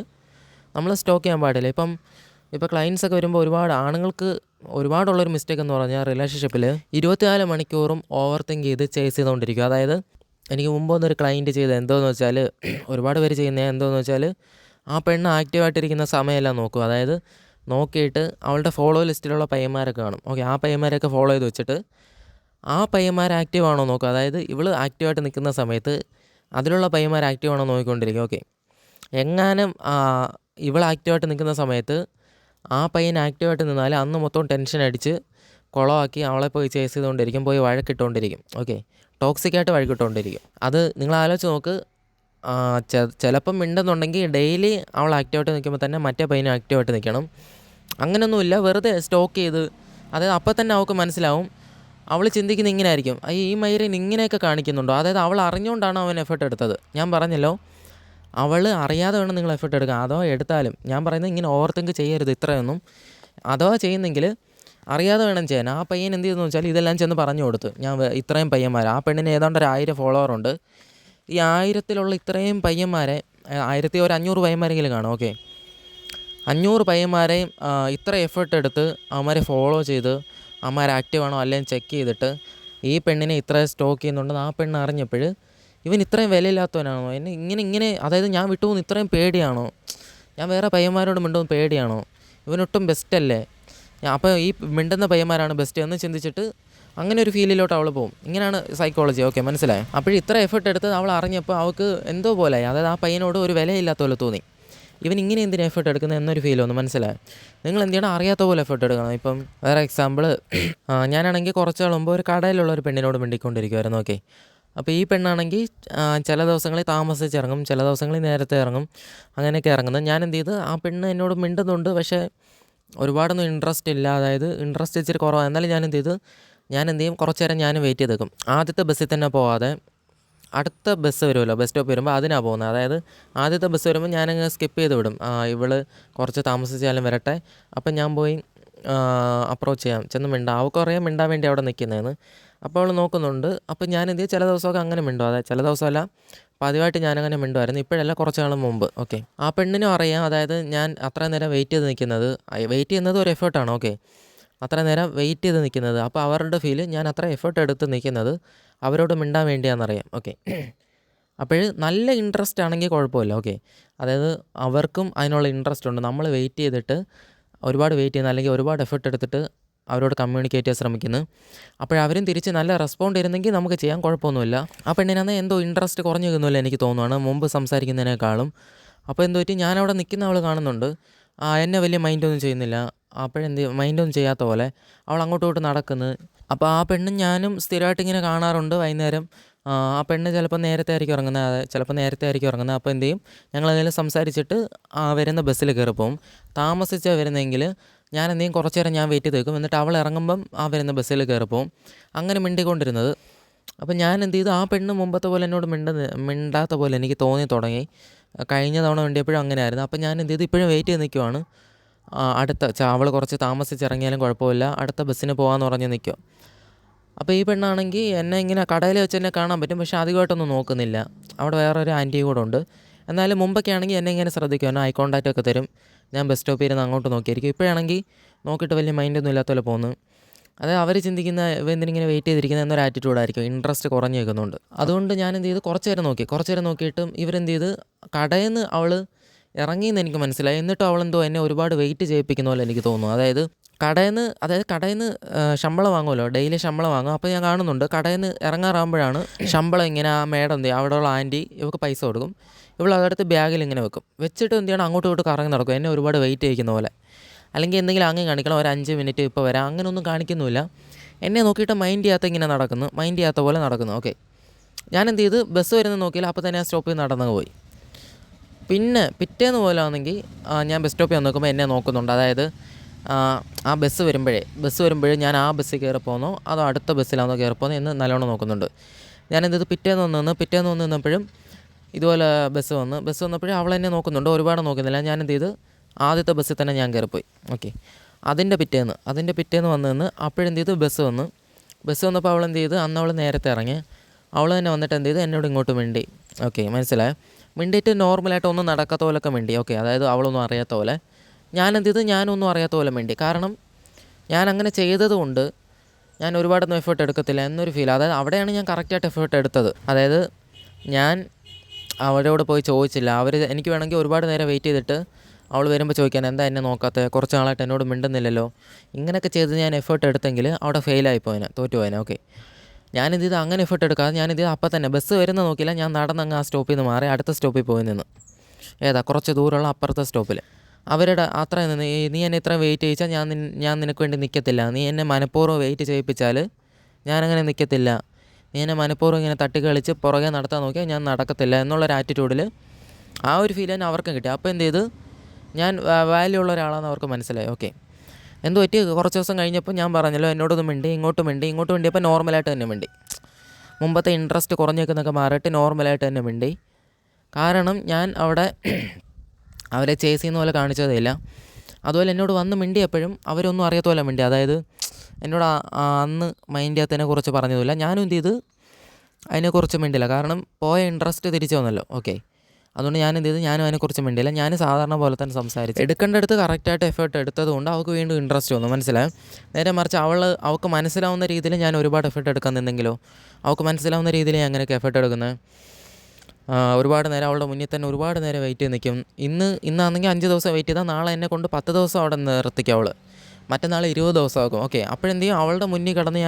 നമ്മൾ സ്റ്റോക്ക് ചെയ്യാൻ പാടില്ല. ഇപ്പോൾ ക്ലയൻസൊക്കെ വരുമ്പോൾ ആണുങ്ങൾക്ക് ഒരുപാടുള്ളൊരു മിസ്റ്റേക്ക് എന്ന് പറഞ്ഞാൽ റിലേഷൻഷിപ്പിൽ 24 മണിക്കൂറും ഓവർ തിങ്ക് ചെയ്ത് ചേസ് ചെയ്തുകൊണ്ടിരിക്കും. അതായത് എനിക്ക് മുമ്പൊന്നൊരു ക്ലയൻറ്റ് ചെയ്ത് എന്തോന്ന് വെച്ചാൽ, ഒരുപാട് പേര് ചെയ്യുന്നത് എന്തോന്ന് വെച്ചാൽ, ആ പെണ്ണ് ആക്റ്റീവായിട്ടിരിക്കുന്ന സമയമെല്ലാം നോക്കും. അതായത് നോക്കിയിട്ട് അവളുടെ ഫോളോ ലിസ്റ്റിലുള്ള പയ്യന്മാരൊക്കെ കാണും. ഓക്കെ, ആ പയ്യന്മാരൊക്കെ ഫോളോ ചെയ്ത് വെച്ചിട്ട് ആ പയ്യന്മാർ ആക്റ്റീവ് ആണോ നോക്കും. അതായത് ഇവൾ ആക്റ്റീവായിട്ട് നിൽക്കുന്ന സമയത്ത് അതിലുള്ള പയ്യന്മാർ ആക്റ്റീവ് ആണോ നോക്കിക്കൊണ്ടിരിക്കും. ഓക്കെ, എങ്ങാനും ഇവൾ ആക്റ്റീവായിട്ട് നിൽക്കുന്ന സമയത്ത് ആ പയ്യൻ ആക്റ്റീവായിട്ട് നിന്നാൽ അന്ന് മൊത്തം ടെൻഷൻ അടിച്ച് കുളമാക്കി അവളെ പോയി ചേസ് ചെയ്തുകൊണ്ടിരിക്കും, പോയി വഴക്കിട്ടുകൊണ്ടിരിക്കും. ഓക്കെ, ടോക്സിക്കായിട്ട് വഴക്കിട്ടുകൊണ്ടിരിക്കും. അത് നിങ്ങൾ ആലോചിച്ച് നോക്ക്. ചിലപ്പം മിണ്ടെന്നുണ്ടെങ്കിൽ ഡെയിലി അവൾ ആക്റ്റീവായിട്ട് നിൽക്കുമ്പോൾ തന്നെ മറ്റേ പയ്യനും ആക്റ്റീവായിട്ട് നിൽക്കണം. അങ്ങനെയൊന്നുമില്ല, വെറുതെ സ്റ്റോക്ക് ചെയ്ത്, അതായത് അപ്പം തന്നെ അവൾക്ക് മനസ്സിലാവും. അവൾ ചിന്തിക്കുന്നത് ഇങ്ങനെ ആയിരിക്കും, ഈ മൈരൻ ഇങ്ങനെയൊക്കെ കാണിക്കുന്നുണ്ടോ, അതായത് അവൾ അറിഞ്ഞുകൊണ്ടാണ് അവൻ എഫേർട്ട് എടുത്തത്. ഞാൻ പറഞ്ഞല്ലോ, അവൾ അറിയാതെ വേണം നിങ്ങൾ എഫേർട്ട് എടുക്കുക. അഥവാ എടുത്താലും ഞാൻ പറയുന്നത് ഇങ്ങനെ ഓവർ തിങ്ക് ചെയ്യരുത് ഇത്രയൊന്നും. അഥവാ ചെയ്യുന്നെങ്കിൽ അറിയാതെ വേണം ചെയ്യാൻ. ആ പയ്യൻ എന്ത് ചെയ്തെന്ന് വെച്ചാൽ ഇതെല്ലാം ചെന്ന് പറഞ്ഞു കൊടുത്ത്, ഞാൻ ഇത്രയും പയ്യന്മാർ, ആ പെണ്ണിന് ഏതാണ്ട് ഒരു 1000 ഫോളോവറുണ്ട്, ഈ 1000-ലുള്ള ഇത്രയും പയ്യന്മാരെ 1500 പയ്യന്മാരെങ്കിലും കാണും. ഓക്കെ, 500 പയ്യന്മാരെയും ഇത്ര എഫേർട്ട് എടുത്ത് അവന്മാരെ ഫോളോ ചെയ്ത് അവന്മാർ ആക്റ്റീവ് ആണോ അല്ലെങ്കിൽ ചെക്ക് ചെയ്തിട്ട് ഈ പെണ്ണിനെ ഇത്ര സ്റ്റോക്ക് ചെയ്യുന്നുണ്ടെന്ന് ആ പെണ്ണ് അറിഞ്ഞപ്പോൾ ഇവൻ ഇത്രയും വിലയില്ലാത്തവനാണോ, എന്നെ ഇങ്ങനെ അതായത് ഞാൻ വിട്ടുപോകുന്ന ഇത്രയും പേടിയാണോ, ഞാൻ വേറെ പയ്യന്മാരോട് മിണ്ടുമെന്ന് പേടിയാണോ, ഇവനൊട്ടും ബെസ്റ്റല്ലേ, അപ്പോൾ ഈ മിണ്ടുന്ന പയ്യന്മാരാണ് ബെസ്റ്റ് എന്ന് ചിന്തിച്ചിട്ട് അങ്ങനെ ഒരു ഫീലിലോട്ട് അവൾ പോകും. ഇങ്ങനെയാണ് സൈക്കോളജി. ഓക്കെ, മനസ്സിലായി? അപ്പോൾ ഇത്ര എഫേർട്ട് എടുത്ത് അവൾ അറിഞ്ഞപ്പോൾ അവൾക്ക് എന്തോ പോലെ, അതായത് ആ പയ്യനോട് ഒരു വിലയില്ലാത്ത പോലെ തോന്നി. ഇവൻ ഇങ്ങനെ എന്തിനാ എഫേർട്ട് എടുക്കുന്നത് എന്നൊരു ഫീൽ വന്നു. മനസ്സിലായി? നിങ്ങൾ എന്ത് ചെയ്യണം, അറിയാത്ത പോലെ എഫേർട്ട് എടുക്കണം. ഇപ്പം വേറെ എക്സാമ്പിൾ, ഞാനാണെങ്കിൽ കുറച്ച് നാൾ മുമ്പ് ഒരു കടയിലുള്ള ഒരു പെണ്ണിനോട് മിണ്ടിക്കൊണ്ടിരിക്കുമായിരുന്നു. ഓക്കെ, അപ്പോൾ ഈ പെണ്ണാണെങ്കിൽ ചില ദിവസങ്ങളിൽ താമസിച്ചിറങ്ങും, ചില ദിവസങ്ങളിൽ നേരത്തെ ഇറങ്ങും, അങ്ങനെയൊക്കെ ഇറങ്ങുന്നത്. ഞാൻ എന്ത് ചെയ്ത്, ആ പെണ്ണ് എന്നോട് മിണ്ടുന്നുണ്ട്, പക്ഷേ ഒരുപാടൊന്നും ഇൻട്രസ്റ്റ് ഇല്ല, അതായത് ഇൻട്രസ്റ്റ് ഇച്ചിരി കുറവാണ്. എന്നാലും ഞാൻ എന്ത് ചെയ്യും, കുറച്ച് നേരം ഞാൻ വെയിറ്റ് ചെയ്ത് നിൽക്കും. ആദ്യത്തെ ബസ്സിൽ തന്നെ പോവാതെ അടുത്ത ബസ് വരുമല്ലോ, ബസ് സ്റ്റോപ്പ് വരുമ്പോൾ അതിനാണ് പോകുന്നത്. അതായത് ആദ്യത്തെ ബസ് വരുമ്പോൾ ഞാനങ്ങ് സ്കിപ്പ് ചെയ്ത് വിടും, ഇവൾ കുറച്ച് താമസിച്ചാലും വരട്ടെ, അപ്പം ഞാൻ പോയി അപ്രോച്ച് ചെയ്യാം, ചെന്ന് മിണ്ടാം. അവൾക്ക് അറിയാം മിണ്ടാൻ വേണ്ടി അവിടെ നിൽക്കുന്നതെന്ന്. അപ്പോൾ അവൾ നോക്കുന്നുണ്ട്. അപ്പോൾ ഞാൻ എന്ത് ചെയ്യും, ചില ദിവസമൊക്കെ അങ്ങനെ മിണ്ടും. അതായത് ചില ദിവസമല്ല, പതിവായിട്ട് ഞാനങ്ങനെ മിണ്ടുമായിരുന്നു. ഇപ്പോഴല്ല, കുറച്ച് നാൾ മുമ്പ്. ഓക്കെ, ആ പെണ്ണിനും അറിയാം, അതായത് ഞാൻ അത്രയും നേരം വെയിറ്റ് ചെയ്ത് നിൽക്കുന്നത്, വെയിറ്റ് ചെയ്യുന്നത് ഒരു എഫേർട്ടാണ്. ഓക്കെ, അത്ര നേരം വെയിറ്റ് ചെയ്ത് നിൽക്കുന്നത്, അപ്പോൾ അവരുടെ ഫീല് ഞാൻ അത്ര എഫേർട്ട് എടുത്ത് നിൽക്കുന്നത് അവരോട് മിണ്ടാൻ വേണ്ടിയാണെന്നറിയാം. ഓക്കെ, അപ്പോൾ നല്ല ഇൻട്രസ്റ്റ് ആണെങ്കിൽ കുഴപ്പമില്ല. ഓക്കെ, അതായത് അവർക്കും അതിനുള്ള ഇൻട്രസ്റ്റ് ഉണ്ട്. നമ്മൾ വെയിറ്റ് ചെയ്തിട്ട് ഒരുപാട് വെയിറ്റ് ചെയ്യുന്ന, അല്ലെങ്കിൽ ഒരുപാട് എഫേർട്ട് എടുത്തിട്ട് അവരോട് കമ്മ്യൂണിക്കേറ്റ് ചെയ്യാൻ ശ്രമിക്കുന്നു. അപ്പോഴവരും തിരിച്ച് നല്ല റെസ്പോണ്ട് ഇരുന്നെങ്കിൽ നമുക്ക് ചെയ്യാൻ കുഴപ്പമൊന്നുമില്ല. ആ പെണ്ണിനാണെങ്കിൽ എന്തോ ഇൻട്രസ്റ്റ് കുറഞ്ഞു നിൽക്കുന്നില്ല എനിക്ക് തോന്നുവാണ്, മുമ്പ് സംസാരിക്കുന്നതിനേക്കാളും. അപ്പോൾ എന്തോ പറ്റി, ഞാനവിടെ നിൽക്കുന്ന അവൾ കാണുന്നുണ്ട്, എന്നെ വലിയ മൈൻഡൊന്നും ചെയ്യുന്നില്ല. അപ്പോഴെന്ത് മൈൻഡൊന്നും ചെയ്യാത്ത പോലെ അവൾ അങ്ങോട്ടും ഇങ്ങോട്ടും നടക്കുന്നു. അപ്പോൾ ആ പെണ്ണും ഞാനും സ്ഥിരമായിട്ട് ഇങ്ങനെ കാണാറുണ്ട് വൈകുന്നേരം. ആ പെണ്ണ് ചിലപ്പോൾ നേരത്തെ ആയിരിക്കും ഇറങ്ങുന്നത്, ചിലപ്പോൾ നേരത്തെ ആയിരിക്കും ഇറങ്ങുന്നത്. അപ്പോൾ എന്ത് ചെയ്യും, ഞങ്ങളതിൽ സംസാരിച്ചിട്ട് വരുന്ന ബസ്സിൽ കയറി പോകും. താമസിച്ചാൽ വരുന്നതെങ്കിൽ ഞാൻ എന്ത് ചെയ്യും, കുറച്ച് നേരം ഞാൻ വെയിറ്റ് ചെയ്ത് വെക്കും. എന്നിട്ട് അവൾ ഇറങ്ങുമ്പം ആ വരുന്ന ബസ്സിൽ കയറി പോകും. അങ്ങനെ മിണ്ടിക്കൊണ്ടിരുന്നത്. അപ്പോൾ ഞാൻ എന്ത് ചെയ്തു, ആ പെണ്ണ് മുമ്പത്തെ പോലെ എന്നോട് മിണ്ടാത്ത പോലെ എനിക്ക് തോന്നി തുടങ്ങി. കഴിഞ്ഞ തവണ വേണ്ടിയപ്പോഴും അങ്ങനെ ആയിരുന്നു. അപ്പോൾ ഞാൻ എന്ത് ചെയ്തു, ഇപ്പോഴും വെയിറ്റ് ചെയ്ത് നിൽക്കുവാണ്. അവൾ കുറച്ച് താമസിച്ചിറങ്ങിയാലും കുഴപ്പമില്ല, അടുത്ത ബസ്സിന് പോകാമെന്ന് പറഞ്ഞ് നിൽക്കുക. അപ്പോൾ ഈ പെണ്ണാണെങ്കിൽ എന്നെ ഇങ്ങനെ കടയിൽ വെച്ച് എന്നെ കാണാൻ പറ്റും, പക്ഷേ അധികമായിട്ടൊന്നും നോക്കുന്നില്ല. അവിടെ വേറൊരു ആൻറ്റി കൂടെ ഉണ്ട്. എന്നാലും മുമ്പൊക്കെ ആണെങ്കിൽ എന്നെ ഇങ്ങനെ ശ്രദ്ധിക്കും, എന്നെ ഐ കോൺടാക്റ്റ് ഒക്കെ തരും. ഞാൻ ബസ് സ്റ്റോപ്പിൽ ഇരുന്ന് അങ്ങോട്ട് നോക്കിയായിരിക്കും. ഇപ്പോഴാണെങ്കിൽ നോക്കിയിട്ട് വലിയ മൈൻഡൊന്നും ഇല്ലാത്ത പോലെ പോകുന്നു. അതായത് അവർ ചിന്തിക്കുന്ന എന്തിനിങ്ങനെ വെയിറ്റ് ചെയ്തിരിക്കുന്ന എന്നൊരു ആറ്റിറ്റ്യൂഡായിരിക്കും, ഇൻട്രസ്റ്റ് കുറഞ്ഞ് നിൽക്കുന്നുണ്ട്. അതുകൊണ്ട് ഞാൻ എന്ത് ചെയ്തു, കുറച്ച് നേരം നോക്കിയിട്ടും ഇവരെന്ത് ചെയ്ത്, കടയിൽ നിന്ന് അവൾ ഇറങ്ങിയെന്ന് എനിക്ക് മനസ്സിലായി. എന്നിട്ടും അവളെന്തോ എന്നെ ഒരുപാട് വെയിറ്റ് ചെയ്യിപ്പിക്കുന്ന പോലെ എനിക്ക് തോന്നുന്നു. അതായത് കടയിൽ നിന്ന് ശമ്പളം വാങ്ങുമല്ലോ, ഡെയിലി ശമ്പളം വാങ്ങും. അപ്പോൾ ഞാൻ കാണുന്നുണ്ട്, കടയിൽ നിന്ന് ഇറങ്ങാറാകുമ്പോഴാണ് ശമ്പളം ഇങ്ങനെ ആ മേഡം എന്ത് ചെയ്യും, അവിടെയുള്ള ആൻറ്റി ഇവർക്ക് പൈസ കൊടുക്കും. ഇവൾ അതെടുത്ത് ബാഗിൽ ഇങ്ങനെ വെക്കും. വെച്ചിട്ട് എന്ത് ചെയ്യണം, അങ്ങോട്ടും ഇങ്ങോട്ട് കറങ്ങി നടക്കും, എന്നെ ഒരുപാട് വെയിറ്റ് ചെയ്യിക്കുന്ന പോലെ. അല്ലെങ്കിൽ എന്തെങ്കിലും അങ്ങ് കാണിക്കണം, ഒരു 5 മിനിറ്റ് ഇപ്പോൾ വരാം, അങ്ങനെയൊന്നും കാണിക്കുന്നില്ല. എന്നെ നോക്കിയിട്ട് മൈൻഡ് ചെയ്യാത്ത പോലെ നടക്കുന്നു. ഓക്കെ, ഞാൻ എന്ത് ചെയ്ത്, ബസ് വരുന്നത് നോക്കിയില്ല, അപ്പോൾ തന്നെ ആ സ്റ്റോപ്പിൽ നടന്നു പോയി. പിന്നെ പിറ്റേന്ന് പോലെ ആണെങ്കിൽ ഞാൻ ബസ് സ്റ്റോപ്പിൽ വന്ന് നോക്കുമ്പോൾ എന്നെ നോക്കുന്നുണ്ട്. അതായത് ആ ബസ് വരുമ്പോഴേ ഞാൻ ആ ബസ്സിൽ കയറി പോകുന്നോ അതോ അടുത്ത ബസ്സിലാണോ കയറി പോകുന്നത് എന്ന് നല്ലോണം നോക്കുന്നുണ്ട്. ഞാനെന്ത് പിറ്റേന്ന് വന്ന് നിന്നപ്പോഴും ഇതുപോലെ ബസ് വന്നപ്പോഴും അവൾ എന്നെ നോക്കുന്നുണ്ട്, ഒരുപാട് നോക്കുന്നില്ല. ഞാൻ എന്ത് ചെയ്ത്, ആദ്യത്തെ ബസ്സിൽ തന്നെ ഞാൻ കയറിപ്പോയി. ഓക്കെ, അതിൻ്റെ പിറ്റേന്ന് വന്ന് നിന്ന് അപ്പോഴെന്ത് ചെയ്തു, ബസ് വന്നപ്പോൾ അവൾ എന്ത് ചെയ്ത്, അന്ന് അവൾ നേരത്തെ ഇറങ്ങി. അവൾ തന്നെ വന്നിട്ട് എന്ത് ചെയ്ത്, എന്നോട് ഇങ്ങോട്ട് മിണ്ടി. ഓക്കെ, മനസ്സിലായോ? മിണ്ടിയിട്ട് നോർമലായിട്ട് ഒന്നും നടക്കാത്ത പോലൊക്കെ മിണ്ടി. ഓക്കെ, അതായത് അവളൊന്നും അറിയാത്ത പോലെ. ഞാനൊന്നും അറിയാത്ത പോലെ മിണ്ടി. കാരണം ഞാൻ അങ്ങനെ ചെയ്തത് കൊണ്ട് ഞാൻ ഒരുപാടൊന്നും എഫേർട്ട് എടുക്കത്തില്ല എന്നൊരു ഫീൽ. അതായത് അവിടെയാണ് ഞാൻ കറക്റ്റായിട്ട് എഫേർട്ട് എടുത്തത്. അതായത് ഞാൻ അവരോട് പോയി ചോദിച്ചില്ല. എനിക്ക് വേണമെങ്കിൽ ഒരുപാട് നേരം വെയിറ്റ് ചെയ്തിട്ട് അവൾ വരുമ്പോൾ ചോദിക്കാൻ, എന്താ എന്നെ നോക്കാത്തത്, കുറച്ച് നാളായിട്ട് എന്നോട് മിണ്ടുന്നില്ലല്ലോ, ഇങ്ങനെയൊക്കെ ചെയ്ത് ഞാൻ എഫേർട്ട് എടുത്തെങ്കിൽ അവിടെ ഫെയിലായിപ്പോയനെ, തോറ്റുപോയനെ. ഓക്കെ, ഞാനിത് അങ്ങനെ എഫേർട്ട് എടുക്കാതെ ഞാനിത് അപ്പം തന്നെ ബസ് വരുന്ന നോക്കിയില്ല, ഞാൻ നടന്നങ്ങ് ആ സ്റ്റോപ്പിൽ നിന്ന് മാറി അടുത്ത സ്റ്റോപ്പിൽ പോയി നിന്ന്, കുറച്ച് ദൂരമുള്ള അപ്പുറത്തെ സ്റ്റോപ്പിൽ. അവരുടെ അത്രയും നിന്ന്, നീ എന്നെ ഇത്രയും വെയിറ്റ് ചെയ്യിച്ചാൽ ഞാൻ നിനക്ക് വേണ്ടി നിൽക്കത്തില്ല, നീ എന്നെ മനഃപൂർവ്വം വെയിറ്റ് ചെയ്യിപ്പിച്ചാൽ ഞാനങ്ങനെ നിൽക്കത്തില്ല, നീ എന്നെ മനഃപൂർവ്വം ഇങ്ങനെ തട്ടിക്കളിച്ച് പുറകെ നടത്താൻ നോക്കിയാൽ ഞാൻ നടക്കത്തില്ല എന്നുള്ളൊരു ആറ്റിറ്റ്യൂഡിൽ ആ ഒരു ഫീൽ തന്നെ അവർക്കും കിട്ടി. അപ്പോൾ എന്ത് ചെയ്ത്, ഞാൻ വാല്യൂ ഉള്ള ഒരാളാണെന്ന് അവർക്ക് മനസ്സിലായി. ഓക്കെ, എന്തോ പറ്റി, കുറച്ച് ദിവസം കഴിഞ്ഞപ്പോൾ ഞാൻ പറഞ്ഞല്ലോ, എന്നോടൊന്ന് ഇങ്ങോട്ട് മിണ്ടിയപ്പോൾ നോർമലായിട്ട് തന്നെ മിണ്ടി. മുമ്പത്തെ ഇൻട്രസ്റ്റ് കുറഞ്ഞേക്കുന്നൊക്കെ മാറിയിട്ട് നോർമലായിട്ട് തന്നെ മിണ്ടി. കാരണം ഞാൻ അവിടെ അവരെ ചേസ് ചെയ്യുന്ന പോലെ കാണിച്ചതേയില്ല. അതുപോലെ എന്നോട് വന്ന് മിണ്ടിയപ്പോഴും അവരൊന്നും അറിയാത്ത പോലെ മിണ്ടി. അതായത് എന്നോട് അന്ന് മൈൻഡ് ചെയ്യാത്തതിനെക്കുറിച്ച് പറഞ്ഞതുമില്ല, ഞാനും എന്ത് ചെയ്ത് അതിനെക്കുറിച്ച് മിണ്ടില്ല. കാരണം പോയ ഇൻട്രസ്റ്റ് തിരിച്ചു വന്നല്ലോ. ഓക്കെ, അതുകൊണ്ട് ഞാൻ എന്ത് ചെയ്തു, ഞാനും അതിനെക്കുറിച്ച് മിണ്ടില്ല. ഞാൻ സാധാരണ പോലെ തന്നെ സംസാരിച്ചു. എടുക്കേണ്ടടുത്ത് കറക്റ്റായിട്ട് എഫേർട്ട് എടുത്തത് കൊണ്ട് അവൾക്ക് വീണ്ടും ഇൻട്രസ്റ്റ് വന്നു, മനസ്സിലായി. നേരെ മറിച്ച് അവൾക്ക് മനസ്സിലാവുന്ന രീതിയിൽ ഞാൻ ഒരുപാട് എഫേർട്ട് എടുക്കാൻ നിന്നെങ്കിലോ, അവൾക്ക് മനസ്സിലാവുന്ന രീതിയിൽ ഞാൻ അങ്ങനെയൊക്കെ എഫേർട്ട് എടുക്കുന്നത്, ഒരുപാട് നേരം അവളുടെ മുന്നിൽ തന്നെ ഒരുപാട് നേരം വെയിറ്റ് ചെയ്ത് നിൽക്കും. ഇന്നാണെങ്കിൽ 5 ദിവസം വെയിറ്റ് ചെയ്താൽ നാളെ എന്നെ കൊണ്ട് 10 ദിവസം അവിടെ നിർത്തിക്കും അവൾ, മറ്റന്നാൾ 20 ദിവസമാകും. ഓക്കെ, അപ്പോഴെന്ത് ചെയ്യും, അവളുടെ മുന്നിൽ കിടന്ന്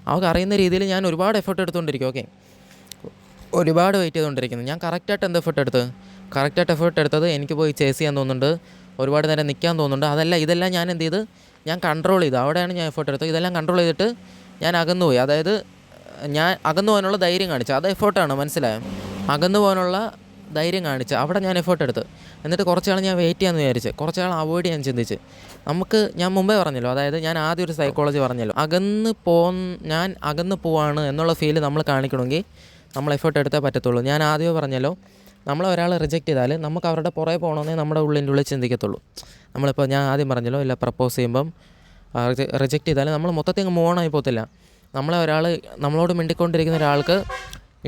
അവൾക്ക് അറിയുന്ന രീതിയിൽ ഞാൻ ഒരുപാട് എഫേർട്ട് എടുത്തുകൊണ്ടിരിക്കും. ഓക്കെ, ഒരുപാട് വെയിറ്റ് ചെയ്തുകൊണ്ടിരിക്കുന്നു. ഞാൻ കറക്റ്റായിട്ട് എഫേർട്ട് എടുത്തത് എനിക്ക് പോയി ചേസ് ചെയ്യാൻ തോന്നുന്നുണ്ട്, ഒരുപാട് നേരം നിൽക്കാൻ തോന്നുന്നുണ്ട്. ഇതെല്ലാം ഞാൻ എന്ത് ചെയ്ത്, ഞാൻ കൺട്രോൾ ചെയ്തു. അവിടെയാണ് ഞാൻ എഫേർട്ട് എടുത്തത്. ഇതെല്ലാം കൺട്രോൾ ചെയ്തിട്ട് ഞാൻ അകന്നുപോയി. അതായത് ഞാൻ അകന്നു പോകാനുള്ള ധൈര്യം കാണിച്ചു, അത് എഫേർട്ടാണ്, മനസ്സിലായോ? അകന്നു പോകാനുള്ള ധൈര്യം കാണിച്ച് അവിടെ ഞാൻ എഫേർട്ട് എടുത്ത്. എന്നിട്ട് കുറച്ച് നാൾ ഞാൻ വെയിറ്റ് ചെയ്യാമെന്ന് വിചാരിച്ച്, കുറച്ച് നാൾ അവോയ്ഡ് ചെയ്യാൻ ചിന്തിച്ച്. ഞാൻ മുമ്പേ പറഞ്ഞല്ലോ, അതായത് ഞാൻ ആദ്യം ഒരു സൈക്കോളജി പറഞ്ഞല്ലോ, ഞാൻ അകന്ന് പോവാണ് എന്നുള്ള ഫീൽ നമ്മൾ കാണിക്കണമെങ്കിൽ നമ്മൾ എഫേർട്ട് എടുത്തേ പറ്റത്തുള്ളൂ. ഞാൻ ആദ്യമേ പറഞ്ഞല്ലോ, ഒരാൾ റിജക്റ്റ് ചെയ്താൽ നമുക്ക് അവരുടെ പുറകെ പോകണമെന്നേ നമ്മുടെ ഉള്ളിൽ ചിന്തിക്കത്തുള്ളൂ. ഞാൻ ആദ്യം പറഞ്ഞല്ലോ, പ്രപ്പോസ് ചെയ്യുമ്പം റിജക്റ്റ് ചെയ്താൽ നമ്മൾ മൊത്തത്തിൽ അങ്ങ് മൂവ് ഓൺ ആയി പോകത്തില്ല. നമ്മളെ ഒരാൾ നമ്മളോട് മിണ്ടിക്കൊണ്ടിരിക്കുന്ന ഒരാൾക്ക്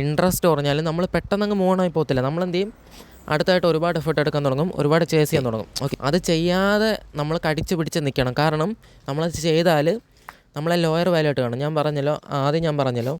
ഇൻട്രസ്റ്റ് കുറഞ്ഞാലും നമ്മൾ പെട്ടെന്നങ്ങ് മൂവ് ആയി പോകത്തില്ല. നമ്മളെന്ത് ചെയ്യും, അടുത്തായിട്ട് ഒരുപാട് എഫേർട്ട് എടുക്കാൻ തുടങ്ങും, ഒരുപാട് ചേസ് ചെയ്യാൻ തുടങ്ങും. ഓക്കെ, അത് ചെയ്യാതെ നമ്മൾ കടിച്ച് പിടിച്ച് നിൽക്കണം. കാരണം നമ്മളത് ചെയ്താൽ നമ്മളെ ലോയർ വാല്യൂ ആയിട്ട് കാണും. ആദ്യം ഞാൻ പറഞ്ഞല്ലോ